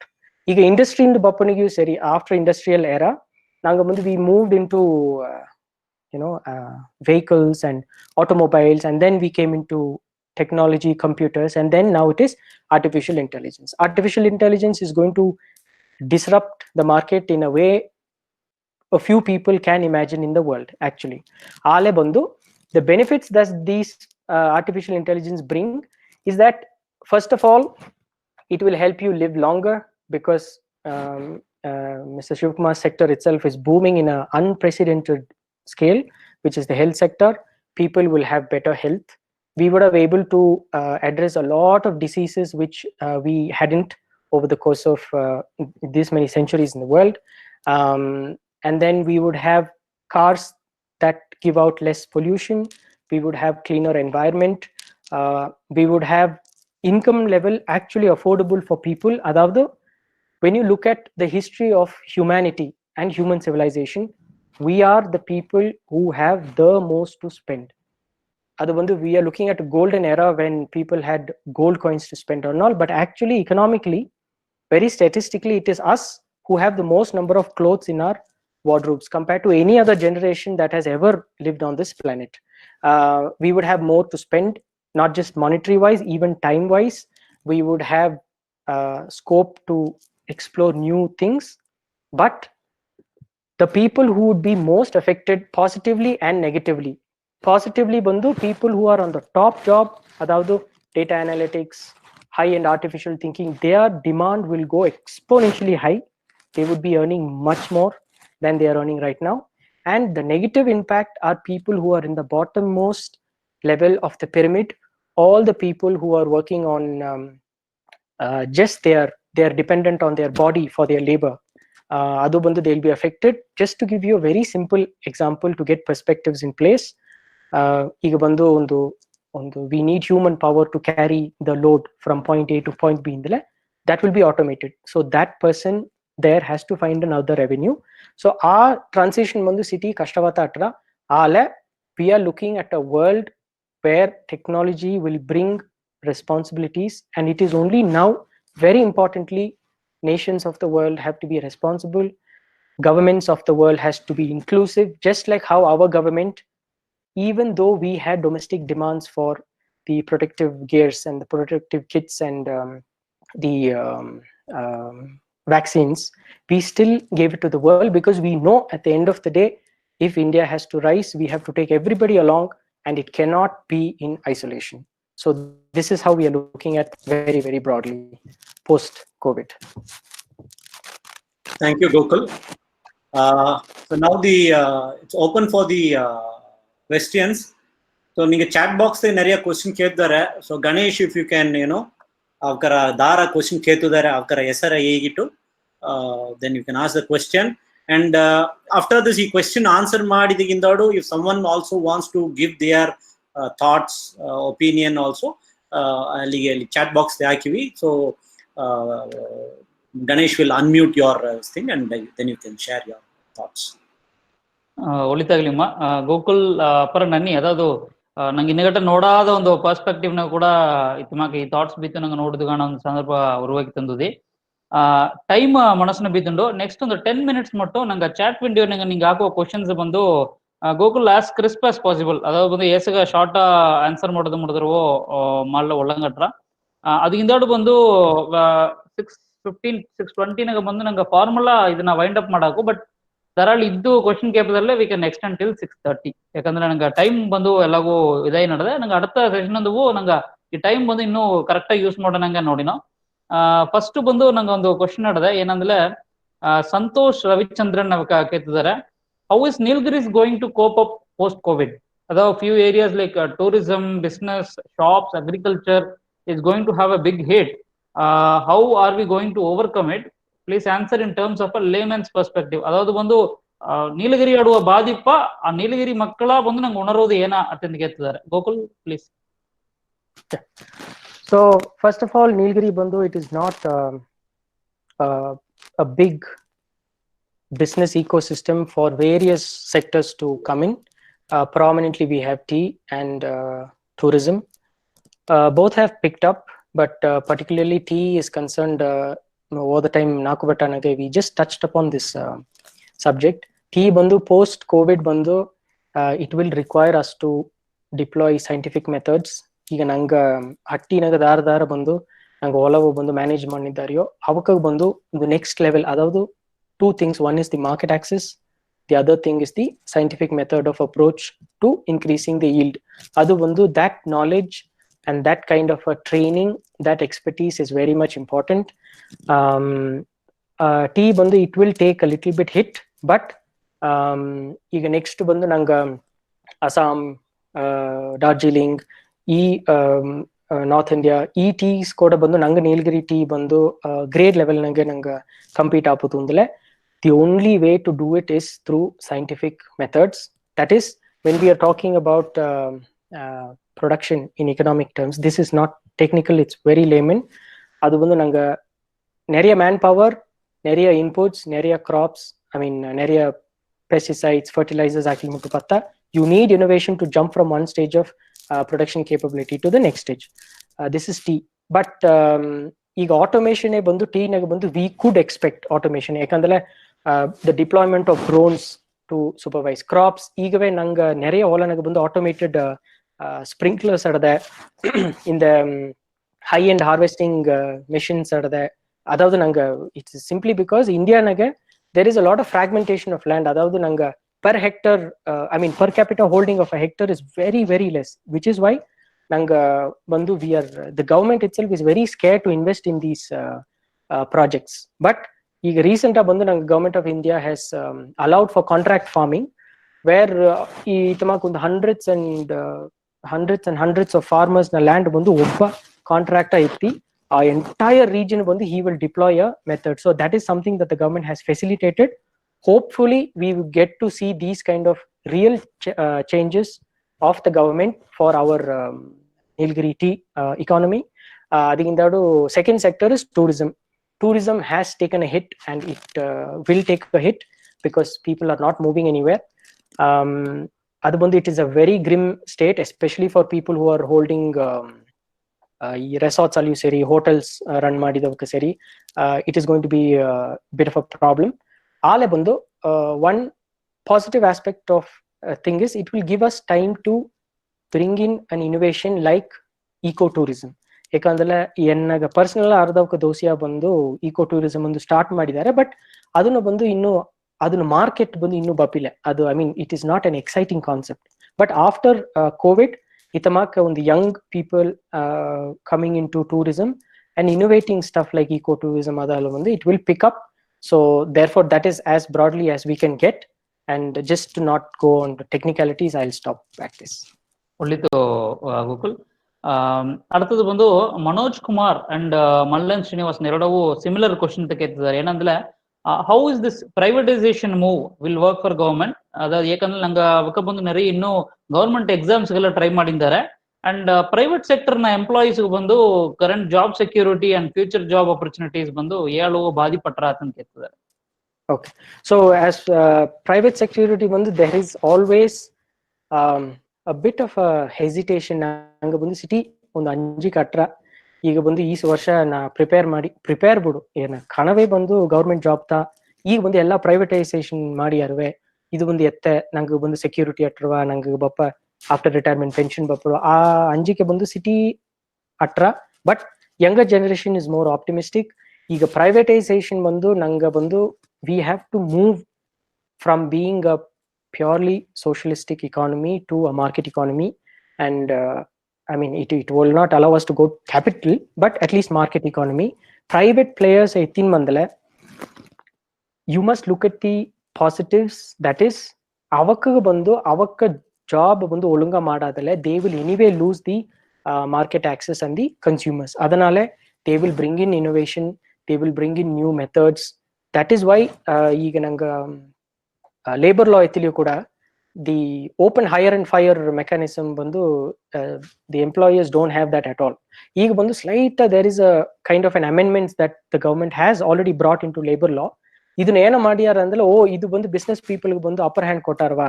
Iga industry in the Bapanigu seri, after industrial era, we moved into vehicles and automobiles, and then we came into technology, computers, and then now it is artificial intelligence. Artificial intelligence is going to disrupt the market in a way a few people can imagine in the world, actually. Ale bandu, the benefits that these artificial intelligence bring is that, first of all, it will help you live longer because Mr. Shivkumar's sector itself is booming in an unprecedented scale, which is the health sector. People will have better health. We would have able to address a lot of diseases which we hadn't over the course of this many centuries in the world. And then we would have cars that give out less pollution. We would have cleaner environment. We would have income level actually affordable for people. Adavadu, when you look at the history of humanity and human civilization, we are the people who have the most to spend. adu vandu we are looking at a golden era when people had gold coins to spend on all, but actually economically, very statistically, it is us who have the most number of clothes in our wardrobes compared to any other generation that has ever lived on this planet. We would have more to spend, not just monetary wise, even time wise. We would have scope to explore new things, but the people who would be most affected positively and negatively, positively bandu people who are on the top job, adavadu data analytics, high end artificial thinking, their demand will go exponentially high. They would be earning much more than they are earning right now. And the negative impact are people who are in the bottommost level of the pyramid, all the people who are working on just they are dependent on their body for their labor. Adu bandu they'll be affected. Just to give you a very simple example to get perspectives in place, ಈಗ ಬಂದು ಒಂದು we need human power to carry the load from point A to point B indale, that will be automated. So that person there has to find another revenue. So our transition bandu city kashtavata atra ale we are looking at a world where technology will bring responsibilities, and it is only now, very importantly, nations of the world have to be responsible, governments of the world has to be inclusive, just like how our government, even though we had domestic demands for the protective gears and the protective kits and the vaccines, we still gave it to the world, because we know at the end of the day, if India has to rise, we have to take everybody along, and it cannot be in isolation. So this is how we are looking at very, very broadly post COVID. Thank you, Gokul. So now it's open for the questions. So ninge chat box the nariya question kedidare. So Ganesh, if you can, avkara dara question kedidare, avkara hesara hegitu, then you can ask the question. And after this ee question answer madidagindadu, if someone also wants to give their thoughts, opinion also, ಅಲ್ಲಿ chat box hakivi. So Ganesh will unmute your thing, and then you can share your thoughts. ಒಳಿತಾಗ್ಲಿಮ್ಮ Gokul ಪರ ನನ್ನಿ ಅದಾದು ನಂಗೆ ಇನ್ನಗಟ್ಟ ನೋಡಾದ ಒಂದು perspective ನ ಕೂಡ ಇತ್ತಮಾಕ ಈ thoughts ಬಿತ್ತು ನಂಗೆ ನೋಡಿದ ಕಾಣ ಒಂದು ಸಂದರ್ಭ ಉರುವಾಗಿ ತಂದುದಿ ಟೈಮ್ ಮನಸ್ಸನ್ನ ಬಿದ್ದುಂಡು ನೆಕ್ಸ್ಟ್ ಒಂದು 10 minutes ಮಟ್ಟು ನಂಗೆ ಚಾಟ್ ವಿಂಡೋ ನಿಂಗೆ ಹಾಕುವ ಕ್ವಶನ್ಸ್ ಬಂದು Gokul as crisp as possible ಅದಾவது ಬಂದು ಏಸಗ ಶಾರ್ಟ್ ಆನ್ಸರ್ ಮಾಡೋದು ಮಾಡಿದ್ರು ಮಾಡಲ ಒಳ್ಳಂಗಟ್ರ ಅದು ಹಿಂದಾಡು ಬಂದು 6:15 6:20 ಬಂದು ನಂಗೆ ಫಾರ್ಮುಲಾ ಇದನ್ನ ವೈಂಡ್ ಅಪ್ ಮಾಡಾಕು. ಬಟ್ ದರಲ್ಲಿ ಇದ್ದು ಕ್ವಶನ್ ಕೇಪದಲ್ಲೇ ವಿ ಕ್ಯಾನ್ ಎಕ್ಸ್ಟೆಂಡ್ ಟಿಲ್ 6:30, ಯಾಕಂದ್ರೆ ನಂಗೆ ಟೈಮ್ ಬಂದು ಎಲ್ಲಾಗೂ ಇದಾಗಿ ನಡೆದೆ. ನಂಗೆ അടുത്ത ಸೆಷನ್ ಅಂದವು ನಂಗೆ ಈ ಟೈಮ್ ಬಂದು ಇನ್ನೂ ಕರೆಕ್ಟಾಗಿ ಯೂಸ್ ಮಾಡೋಣಂಗೆ ನೋಡಿನೋ. ಫಸ್ಟ್ ಬಂದು ನಂಗೆ ಒಂದು ಕ್ವಶನ್ ನಡೆದೆ, ಏನಂದ್ರೆ ಸಂತೋಷ್ ರವಿಚಂದ್ರನ್ ಕೇಳ್ತಿದ್ದಾರೆ, how is Nilgiris going to cope up post COVID? ಅದಾವ few areas like tourism, business, shops, agriculture is going to have a big hit. How are we going to overcome it? Please answer in terms of a layman's perspective. ಅದಾவது ಬಂದು ನೀಲಗಿರಿ ಆಡುವ ಬಾಧಿಪ ಆ ನೀಲಗಿರಿ ಮಕ್ಕಳ ಬಂದು ನಂಗೆ ಉಣರೋದು ಏನ ಅಂತ ಕೇಳ್ತಿದ್ದಾರೆ. Gokul please. So first of all, Nilgiri Bandhu, it is not a big business ecosystem for various sectors to come in. Prominently we have tea and tourism. Both have picked up, but particularly tea is concerned. Over the time Nakubatanage, we just touched upon this subject. Tea Bandhu post COVID Bandhu, it will require us to deploy scientific methods. ಈಗ ನಂಗೆ ಹಟ್ಟಿನಾಗ ದಾರ ಬಂದು ನಂಗೆ ಒಲವು ಬಂದು manage ಮಾಡಿದ್ದಾರೆಯೋ ಅವಕ್ಕೆ ಬಂದು ಒಂದು next level, ಅದಾವುದು 2 things. One is the market access, the other thing is the scientific method of approach to increasing the yield. ಅದು ಬಂದು that knowledge and that kind of a training, that expertise is very much important. Tea ಬಂದು it will take a little bit hit, but ಈಗ next ಬಂದು ನಂಗೆ ಅಸ್ಸಾಂ, ಡಾರ್ಜಿಲಿಂಗ್, ಈ north India ಈ tease ಕೂಡ ಬಂದು ನಂಗೆ ನೀಲಗಿರಿ ಟೀ ಬಂದು ಗ್ರೇಡ್ ಲೆವೆಲ್ ನಂಗೆ ಕಂಪೀಟ್ ಆಪುದು ಅಂದ್ರೆ the only way to do it is through scientific methods. That is, when we are talking about production in economic terms, this is not technical, it's very layman. அது வந்து நாங்க நிறைய man power, நிறைய inputs, நிறைய graphs, ஐ மீன் நிறைய pesticides, fertilisers ஆக்கி மட்டும் பார்த்தா You need innovation to jump from one stage of production capability to the next stage. This is T. But ಈಗ ಆಟೋಮೇಷನ್ ಬಂದು ಟೀನಾಗ ಬಂದು ವಿ ಕುಡ್ ಎಕ್ಸ್ಪೆಕ್ಟ್ ಆಟೋಮೇಷನ್. ಯಾಕಂದ್ರೆ the deployment of drones to supervise crops ಈಗವೇ ನಂಗೆ ನೆರೆಯ ಓಲನಾಗ ಬಂದು ಆಟೋಮೇಟೆಡ್ ಸ್ಪ್ರಿಂಕ್ಲರ್ಸ್ ಅಡದೆ இந்த ಹೈ ಎಂಡ್ ಹಾರ್ವೆಸ್ಟಿಂಗ್ ಮೆಷಿನ್ಸ್ ಅಡದೆ. ಅದಾவது ನಂಗೆ ಇಟ್ಸ್ ಸಿಂಪ್ಲಿ ಬಿಕಾಸ್ ಇಂಡಿಯಾನಾಗ there is a lot of fragmentation of land. ಅದಾವುದು ನಂಗೆ per hectare, per capita holding of a hectare is very, very less, which is why nanga bandu the government itself is very scared to invest in these projects. But ಈಗ recent bandu nanga government of India has allowed for contract farming, where ಈ ತಮಕ್ ಒಂದು hundreds and hundreds of farmers na land bandu ಒಬ್ಬ contractor ಎತ್ತಿ ಆ entire region bandu he will deploy a method. So that is something that the government has facilitated. Hopefully we will get to see these kind of real changes of the government for our Nilgiri tea economy. Second sector is tourism. Tourism has taken a hit, and it will take a hit because people are not moving anywhere. It is a very grim state, especially for people who are holding resorts allu seri, hotels run madidavukku seri. It is going to be a bit of a problem. All ಬಂದು one positive aspect of thing is it will give us time to bring in an innovation like ecotourism. ಯಾಕಂದ್ರೆ ಎನ್ನಾಗ personal ಅರ್ಧವಕ್ಕೆ ದೋಸಿಯ ಬಂದು ecotourism ಒಂದು start ಮಾಡಿದ್ದಾರೆ. But ಅದನ್ನು ಬಂದು ಇನ್ನು ಅದನ್ನ market ಬಂದು ಇನ್ನೂ ಬಪ್ಪಿಲ್ಲ. ಅದು it is not an exciting concept. But after COVID itamaak ಒಂದು young people coming into tourism and innovating stuff like ecotourism adala ಬಂದು it will pick up. So therefore that is as broadly as we can get, and just to not go on to technicalities, I'll stop at this. ಒಳ್ಳಿತು Gokul. அடுத்தது ಬಂದು Manoj Kumar and Mallan Srinivas ಎರಡವೂ similar question ತೆಗೆದಿದ್ದಾರೆ. ಏನಂದ್ರೆ how is this privatisation move will work for government? ಅದಾದ ಯಾಕಂದ್ರೆ ನಂಗೆ ಅವಕ್ಕೆ ಬಂದು ನೆರೆಯ ಇನ್ನೂ ಗವರ್ಮೆಂಟ್ ಎಕ್ಸಾಮ್ಸ್ಗೆಲ್ಲ ಟ್ರೈ ಮಾಡಿದ್ದಾರೆ. ಅಂಡ್ ಪ್ರೈವೇಟ್ ಸೆಕ್ಟರ್ ನ ಎಂಪ್ಲಾಯೀಸ್ ಬಂದು current job security and future job opportunities ಬಂದು ಏಳು ಬಾಧಿಪಟ್ರ ಅಂತ ಕೇಳ್ತಿದ್ದಾರೆ. Okay, so as private security ಬಂದು there is always a bit of a hesitation. ನಂಗೆ ಬಂದು ಸಿಟಿ ಒಂದು ಅಂಜಿ ಕಟ್ರ ಈಗ ಬಂದು ಈ ವರ್ಷ ನಾ ಪ್ರಿಪೇರ್ ಬಿಡು ಏನ ಕಣವೇ ಬಂದು ಗೌರ್ಮೆಂಟ್ ಜಾಬ್ ತಾ ಈಗ ಬಂದು ಎಲ್ಲ ಪ್ರೈವೇಟೈಸೇಷನ್ ಮಾಡಿ ಯಾರುವೆ ಇದು ಬಂದು ಎತ್ತೆ ನಂಗೆ ಬಂದು ಸೆಕ್ಯೂರಿಟಿ ಅಟ್ರವ ನಂಗೆ ಬಪ್ಪ ಆಫ್ಟರ್ ರಿಟೈರ್ಮೆಂಟ್ ಪೆನ್ಷನ್ ಬಪ್ಪರು ಆ ಅಂಜಿಕೆ ಬಂದು ಸಿಟಿ ಅಟ್ರ. But younger generation is more optimistic. ಈಗ ಪ್ರೈವೇಟೈಸೇಷನ್ ಬಂದು ನಂಗೆ ಬಂದು we have to move from being a purely socialistic economy to a market economy, and it will not allow us to go capital, but at least market economy. Private players etin mandale you must look at the positives, that is avakku bandu avakka job bandu olunga madadale they will anyway lose the market access and the consumers. Adanale they will bring in innovation, they will bring in new methods. That is why ಈಗ ನಂಗೆ labor law ಎತ್ತಿಲಿಯೂ ಕೂಡ the open hire and fire mechanism ಬಂದು the employers don't have that at all. ಈಗ ಬಂದು slight there is a kind of an amendments that the government has already brought into labor law. ಇದನ್ನ ಏನ ಮಾಡ್ಯಾರ ಅಂದ್ರೆ ಇದು ಬಂದು ಬಿಸ್ನೆಸ್ ಪೀಪಲ್ ಬಂದು ಅಪ್ಪರ್ ಹ್ಯಾಂಡ್ ಕೊಟ್ಟಾರವಾ,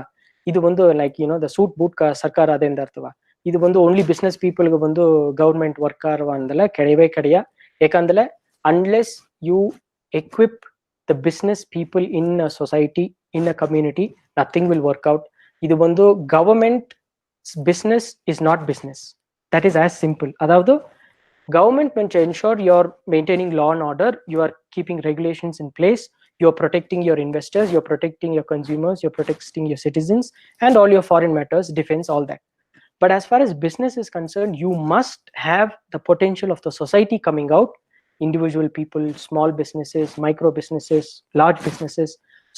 ಇದು ಬಂದು ಲೈಕ್ ದ ಸೂಟ್ ಬೂಟ್ ಸರ್ಕಾರ ಅದೇಂದ ಅರ್ಥವ, ಇದು ಬಂದು ಓನ್ಲಿ ಬಿಸ್ನೆಸ್ ಪೀಪಲ್ ಬಂದು ಗವರ್ಮೆಂಟ್ ವರ್ಕರ್ ಅಂದಲ್ಲ ಕೆಡವೇ ಕೆಡೆಯ. ಯಾಕಂದ್ರೆ unless you equip the business people in a society, in a community, nothing will work out. Idu bandu government business is not business. That is as simple. Adavadu government when to ensure you're maintaining law and order, you are keeping regulations in place, you're protecting your investors, you're protecting your consumers, you're protecting your citizens and all your foreign matters, defense, all that. But as far as business is concerned, you must have the potential of the society coming out, individual people, small businesses, micro businesses, large businesses.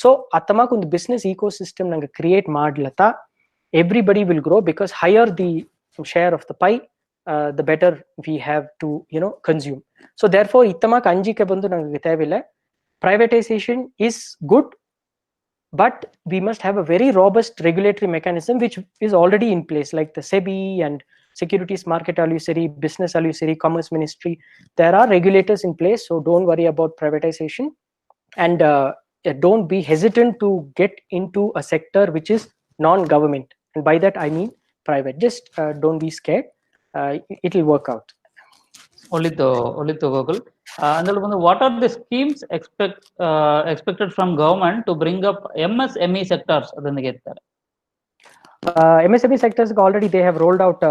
So atamak ಒಂದು business ecosystem nanga create ಮಾಡ್ಲತಾ everybody will grow, because higher the share of the pie, the better we have to consume. So therefore itamak ಅಂಜಿಕೆ ಬಂದು ನಮಗೆ ತೇವಿಲ್ಲ. Privatization is good, but we must have a very robust regulatory mechanism which is already in place, like the SEBI and Securities Market Advisory, Business Advisory, Commerce Ministry. There are regulators in place, so don't worry about privatization, and don't be hesitant to get into a sector which is non-government. and by that I mean private. Just don't be scared. It'll work out. ಒಳ್ಳಿತು Gokul. ಅಂದ್ರೆ ಬಂದು what are the schemes expected from government to bring up MSME sectors ಅದನ್ನ ಗೆತ್ತಾರೆ. MSME sectors already they have rolled out.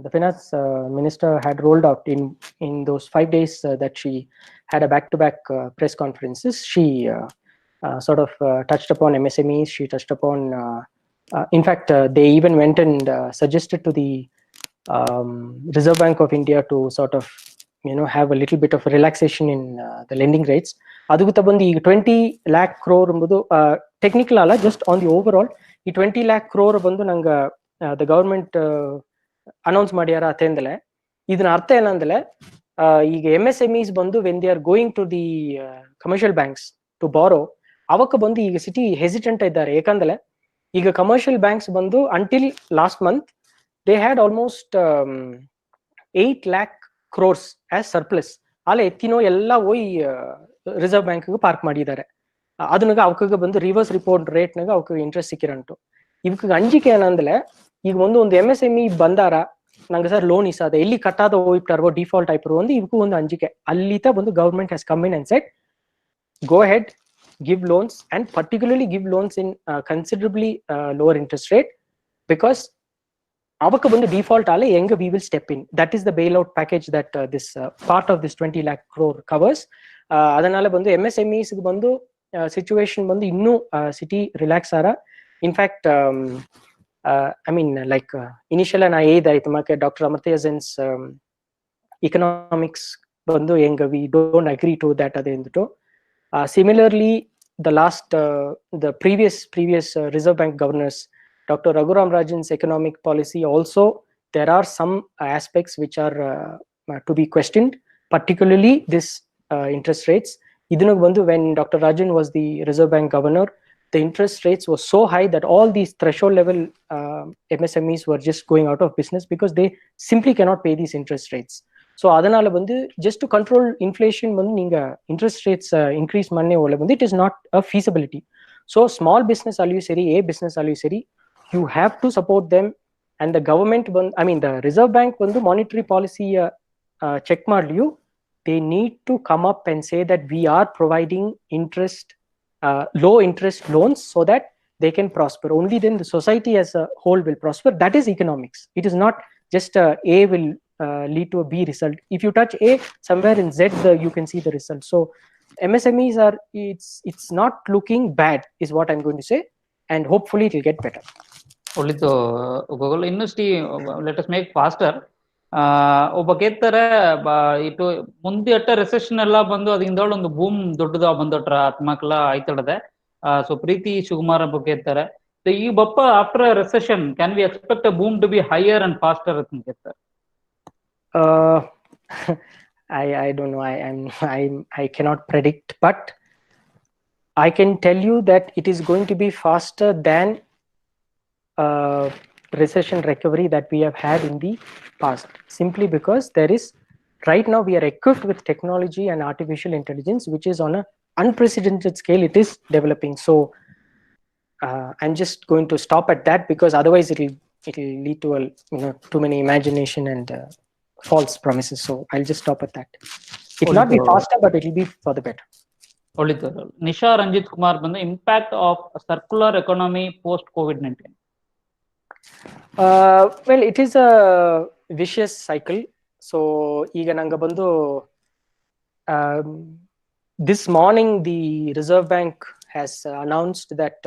The finance minister had rolled out in those 5 days that she had a back-to-back press conferences. She sort of touched upon MSMEs. She touched upon, in fact, they even went and suggested to the Reserve Bank of India to sort of, have a little bit of relaxation in the lending rates. Adukutta bandi 20 lakh crore enbudu technical alla, just on the overall ಈ 20 lakh crore ಬಂದು ನಂಗೆ the government announce ಮಾಡ್ಯಾರ ಅತ್ತೇಂದಲೆ. ಇದನ್ನ ಅರ್ಥ ಏನಂದ್ರೆ ಈಗ MSMEs ಬಂದು when they are going to the commercial banks to borrow, ಅವಕ್ಕೆ ಬಂದು ಈಗ ಸಿಟಿ ಹೆಸಿಟೆಂಟ್ ಇದ್ದಾರೆ. ಯಾಕಂದ್ರೆ ಈಗ ಕಮರ್ಷಿಯಲ್ ಬ್ಯಾಂಕ್ಸ್ ಬಂದು until last month they had almost 8 lakh crores as surplus. ಅಲ್ಲ ಎತ್ತಿನೋ ಎಲ್ಲ ಹೋಗಿ ರಿಸರ್ವ್ ಬ್ಯಾಂಕ್ಗೆ ಪಾರ್ಕ್ ಮಾಡಿದ್ದಾರೆ. ಅದನ್ನಾಗ ಅವಕಾಗ ಬಂದು ರಿವರ್ಸ್ ರಿಪೋರ್ಟ್ ರೇಟ್ನಾಗ ಅವಕ್ಕೆ ಇಂಟ್ರೆಸ್ಟ್ ಸಿಕ್ಕಿರಂಟು. ಇವಕ್ಕೆ ಅಂಜಿಕೆ ಏನಂದ್ರೆ ಈಗ ಒಂದು MSME ಬಂದಾರ ನಂಗೆ ಸರ್ ಲೋನ್ ಇಸಾದ ಎಲ್ಲಿ ಕಟ್ಟಾದ ಹೋಗ್ಬಿಟ್ಟಾರೋ ಡಿಫಾಲ್ಟ್ ಆಯ್ಪರು ಒಂದು ಇವಕ್ಕೂ ಒಂದು ಅಂಜಿಕೆ. ಅಲ್ಲಿತ ಬಂದು government has come in and said go ahead, give loans and particularly give loans in considerably lower interest rate, because ಅವಕ್ಕೆ ಬಂದು ಡಿಫಾಲ್ಟ್ ಆಲೆ ಹೆಂಗ we will step in. That is the bail out package that this part of this 20 lakh crore covers. ಅದನಾல ಬಂದು MSMEs ಬಂದು situation ಬಂದು ಇನ್ನೂ ಸಿಟಿ ರಿಲ್ಯಾಕ್ಸ್ ಆರ. In fact I mean like initial ನಾ ಏದಾಯ್ತು ಮಾಕೆ ಡಾಕ್ಟರ್ ಅಮರ್ತ್ಯ ಸೆನ್ಸ್ economics ಬಂದು ಹೆಂಗ we don't agree to that ಅದೇ ಅಂದ್ಬಿಟ್ಟು. Similarly the previous Reserve Bank governors, Dr. Raghuram Rajan's economic policy also, there are some aspects which are to be questioned, particularly this interest rates. Idunag bandu when Dr. Rajan was the Reserve Bank governor, the interest rates were so high that all these threshold level MSMEs were just going out of business because they simply cannot pay these interest rates. So adanala bandu just to control inflation bandu ninga interest rates increase manne ola bandu it is not a feasibility. So small business allu seri, a business allu seri, you have to support them. And the government the Reserve Bank bandu monetary policy check madliyu, they need to come up and say that we are providing low interest loans so that they can prosper. Only then the society as a whole will prosper. That is economics. It is not just A will lead to a B result. If you touch A, somewhere in Z you can see the result. So MSMEs are, it's not looking bad is what I'm going to say, and hopefully it will get better. ಒಳ್ಳಿತು Google. ಇನ್ನಷ್ಟು let us make faster. ಒಬ್ಬ ಕೇಳ್ತಾರೆ ಇಟ್ಟು ಮುಂದೆ ಅಟ್ಟ recession ಎಲ್ಲ ಬಂದು ಅದರಿಂದ ಒಂದು ಬೂಮ್ ದೊಡ್ಡದ ಬಂದೊಟ್ರ ಆತ್ಮಕ್ಲ ಆಯ್ತಡದೆ. ಸೊ ಪ್ರೀತಿ ಶಿವಕುಮಾರ್ ಒಬ್ಬ ಕೇಳ್ತಾರೆ, ಈ ಬಪ್ಪ after recession can we expect a boom to be higher and faster ಅಂತ ಕೇಳ್ತಾರೆ. I don't know. I cannot predict, but I can tell you that it is going to be faster than recession recovery that we have had in the past, simply because there is right now we are equipped with technology and artificial intelligence which is on a unprecedented scale. It is developing. So I'm just going to stop at that because otherwise it will lead to too many imagination and false promises. So I'll just stop at that. It will not be faster, but it will be for the better. ಒಳ್ಳಿತು. Nisha Ranjith Kumar ಬಂದು impact of circular economy post COVID-19. Well, it is a vicious cycle. So ಈಗ ನಂಗೆ ಬಂದು this morning the Reserve Bank has announced that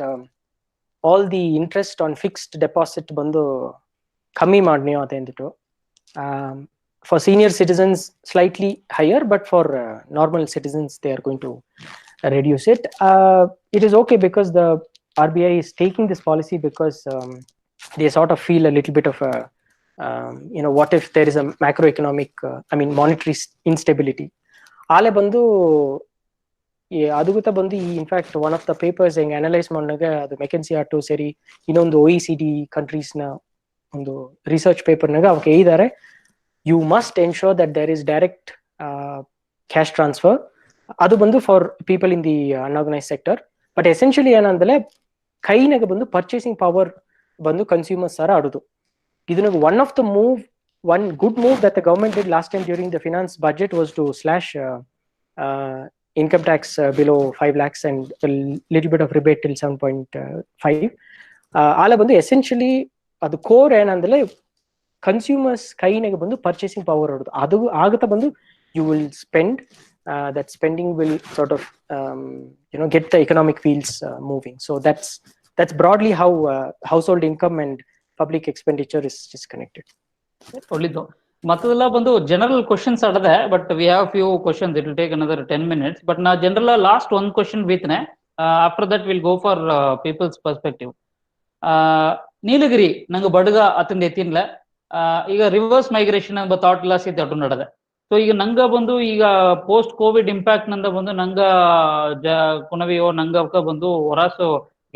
all the interest on fixed deposit ಬಂದು ಕಮ್ಮಿ ಮಾಡ್ನಿ ಅಂತ ಅಂದ್ಬಿಟ್ಟು. For senior citizens slightly higher, but for normal citizens they are going to reduce it. It is okay because the RBI is taking this policy because they sort of feel a little bit of a what if there is a macroeconomic monetary instability. Ale bandu aduguta bandu in fact one of the papers ಹೆಂಗೆ analyse ಮಾಡಿದಾಗ ಅದು Mackenzie ಆಟು ಸೇರಿ ಇನ್ನೊಂದು OECD countries ನ ಒಂದು research ಪೇಪರ್ನಾಗ ಅವ್ರು ಹೇಳಿದ್ದಾರೆ, you must ensure that there is direct cash transfer. ಅದು ಬಂದು for people in the unorganised sector. But essentially ಏನಂದ್ರೆ ಕೈನಾಗ ಬಂದು ಪರ್ಚೇಸಿಂಗ್ ಪವರ್ ಬಂದು ಕನ್ಸ್ಯೂಮರ್ಸ್ ಸರ ಆಡೋದು. ಇದನ್ನ one good move that the government did last time during the finance budget was to slash income tax below 5 lakhs and a little bit of rebate till 7.5. ಆಲ ಬಂದು essentially ಅದು core ಏನಂದ್ರೆ consumers ಕೈನಾಗ ಬಂದು purchasing power ಹೊಡೋದು. ಅದು ಆಗುತ್ತಾ ಬಂದು you will spend, that spending will sort of get the economic wheels moving. So that's broadly how household income and public expenditure is connected. ಒಳ್ಳಿದ್ದು. ಮತ್ತದೆಲ್ಲ ಬಂದು ಜನರಲ್ ಕ್ವಶನ್ಸ್ ಆಡದೆ, but we have few questions, it will take another 10 minutes. But ನಾ general last ಒಂದು question ಬೀತ್ನೆ, after that will go for people's perspective. Nilagiri ನಂಗೆ ಬಡ್ಗ ಅತಂದು ಎತ್ತಿನ್ಲೆ ಈಗ ರಿವರ್ಸ್ ಮೈಗ್ರೇಷನ್ ಎಂಬ ಥಾಟ್ ಲಾಸ್ ಇತ್ತು ಅಟ್ಟು ನಡೆದೆ. ಸೊ ಈಗ ನಂಗ ಬಂದು ಈಗ ಪೋಸ್ಟ್ ಕೋವಿಡ್ ಇಂಪ್ಯಾಕ್ಟ್ ನಂದ ಬಂದು ನಂಗ ಕುಣವಿಯೋ ನಂಗಕ್ಕ ಬಂದು ಹೊರಾಸು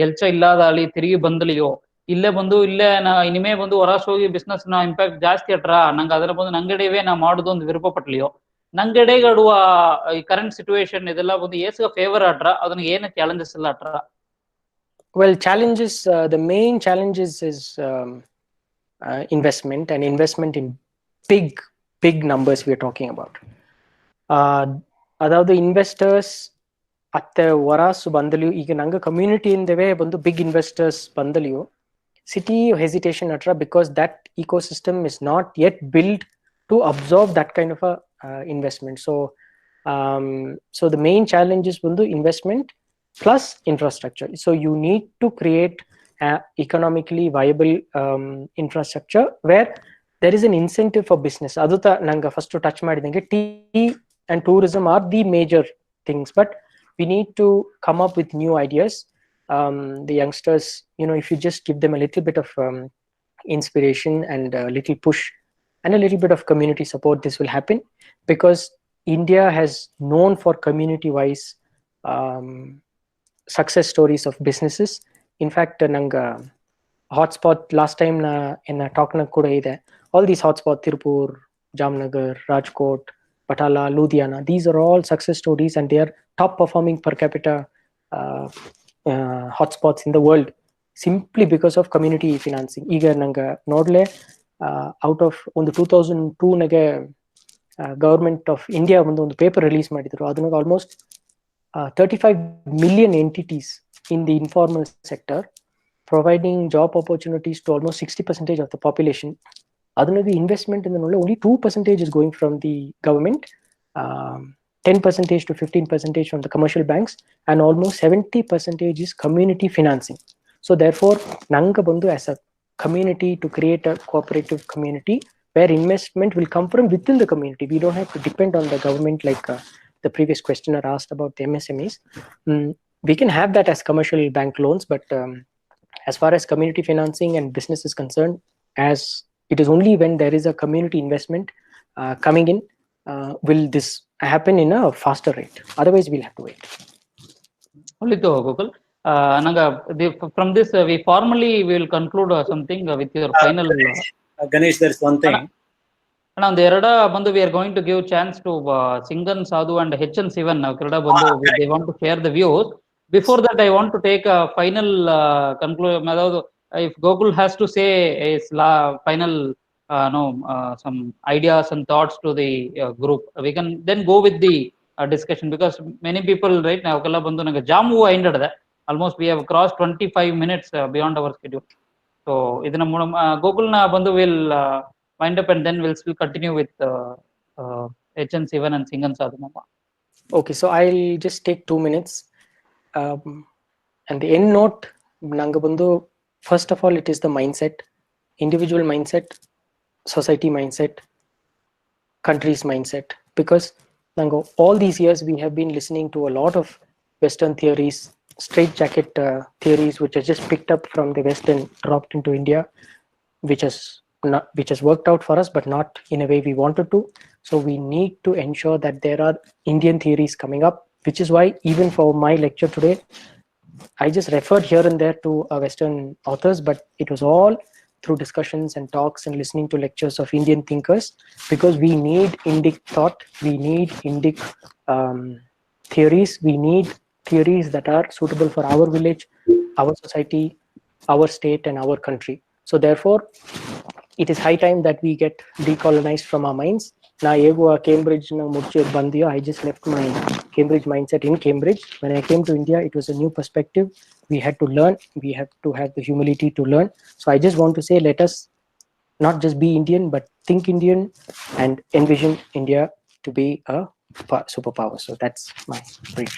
ಗೆಲ್ಚ ಇಲ್ಲದ ಅಲ್ಲಿ ತಿರುಗಿ ಬಂದಲಿಯೋ ಇಲ್ಲೇ ಬಂದು ಇಲ್ಲೇ ಇನಿಮೇ ಬಂದು ಹೊರಾಸು ಹೋಗಿ ಬಿಸ್ನೆಸ್ ನ ಇಂಪ್ಯಾಕ್ಟ್ ಜಾಸ್ತಿ ಅಟ್ರ ನಂಗೆ ಅದರ ಬಂದು ನಂಗಡೆವೇ ನಾ ಮಾಡೋದು ಒಂದು ವಿರೂಪ ಪಟ್ಲಿಯೋ ನಂಗಡೆಗಡುವ ಈ ಕರೆಂಟ್ ಸಿಚುವೇಶನ್ ಇದೆಲ್ಲ ಬಂದು ಏಸ್ಗ ಫೇವರ್ ಆಟ್ರ ಅದನ್ನ ಏನು ಚಾಲೆಂಜಸ್ ಎಲ್ಲ ಆಟ್ರ? Well, challenges, the main challenges is investment, and investment in big numbers we are talking about. Adavadu investors atte varasu bandaliyu ಈಗ ನಂಗ ಕಮ್ಯುನಿಟಿ ಇಂದವೇ ಬಂದು big investors bandaliyu city hesitation atra, because that ecosystem is not yet built to absorb that kind of a investment. So the main challenge is ಬಂದು investment plus infrastructure. So you need to create economically viable infrastructure where there is an incentive for business. Aduta nanga first touch ಮಾಡಿದಂಗೆ tea and tourism are the major things, but we need to come up with new ideas. The youngsters, if you just give them a little bit of inspiration and a little push and a little bit of community support, this will happen, because India has known for community wise success stories of businesses. In fact, nanga hotspot last time in a talk na kuda ide, all these hotspot Tirupur, Jamnagar, Rajkot, Patala, Ludhiana, these are all success stories, and they are top performing per capita hotspots in the world simply because of community financing. ಈಗ nanga nodle out of ಒಂದು 2002 nage government of India ಒಂದು paper release ಮಾಡಿದ್ರು. ಅದನ್ನ almost 35 million entities in the informal sector, providing job opportunities to almost 60% of the population. Adunagi investment in the only 2% is going from the government, 10% to 15% from the commercial banks, and almost 70% is community financing. So therefore, nanga bandu as a community to create a cooperative community where investment will come from within the community. We don't have to depend on the government like the previous questioner asked about the MSMEs. We can have that as commercial bank loans, but as far as community financing and business is concerned, as it is only when there is a community investment coming in will this happen in a faster rate. Otherwise we'll have to wait. Only to Gokul, from this we formally will conclude something with your final Ganesh, there's one thing. And on the erada bandu we are going to give chance to Singan Sadhu and HN Sivan kerada bandu they want to share the views. Before that, I want to take a final conclusion. If Gokul has to say his final some ideas and thoughts to the group, we can then go with the discussion, because many people right now kala bandu nanga jamu ended that almost we have crossed 25 minutes beyond our schedule. So idana Gokul na bandu will wind up, and then we'll still continue with HN Sivan and Singan Sadhu Mama. Okay, so I'll just take 2 minutes. And the end note, nanga bandu, first of all, it is the mindset, individual mindset, society mindset, country's mindset, because nanga all these years we have been listening to a lot of Western theories, straitjacket theories, which are just picked up from the West and dropped into India, which has worked out for us, but not in a way we wanted to. So we need to ensure that there are Indian theories coming up, which is why even for my lecture today, I just referred here and there to Western authors, but it was all through discussions and talks and listening to lectures of Indian thinkers, because we need Indic thought, we need Indic theories, we need theories that are suitable for our village, our society, our state and our country. So therefore, it is high time that we get decolonized from our minds. Na ego Cambridge na murche bandiyo, I just left my Cambridge mindset in Cambridge. When I came to India, it was a new perspective. We had to learn. We have to have the humility to learn. So I just want to say, let us not just be Indian, but think Indian and envision India to be a superpower. So that's my brief.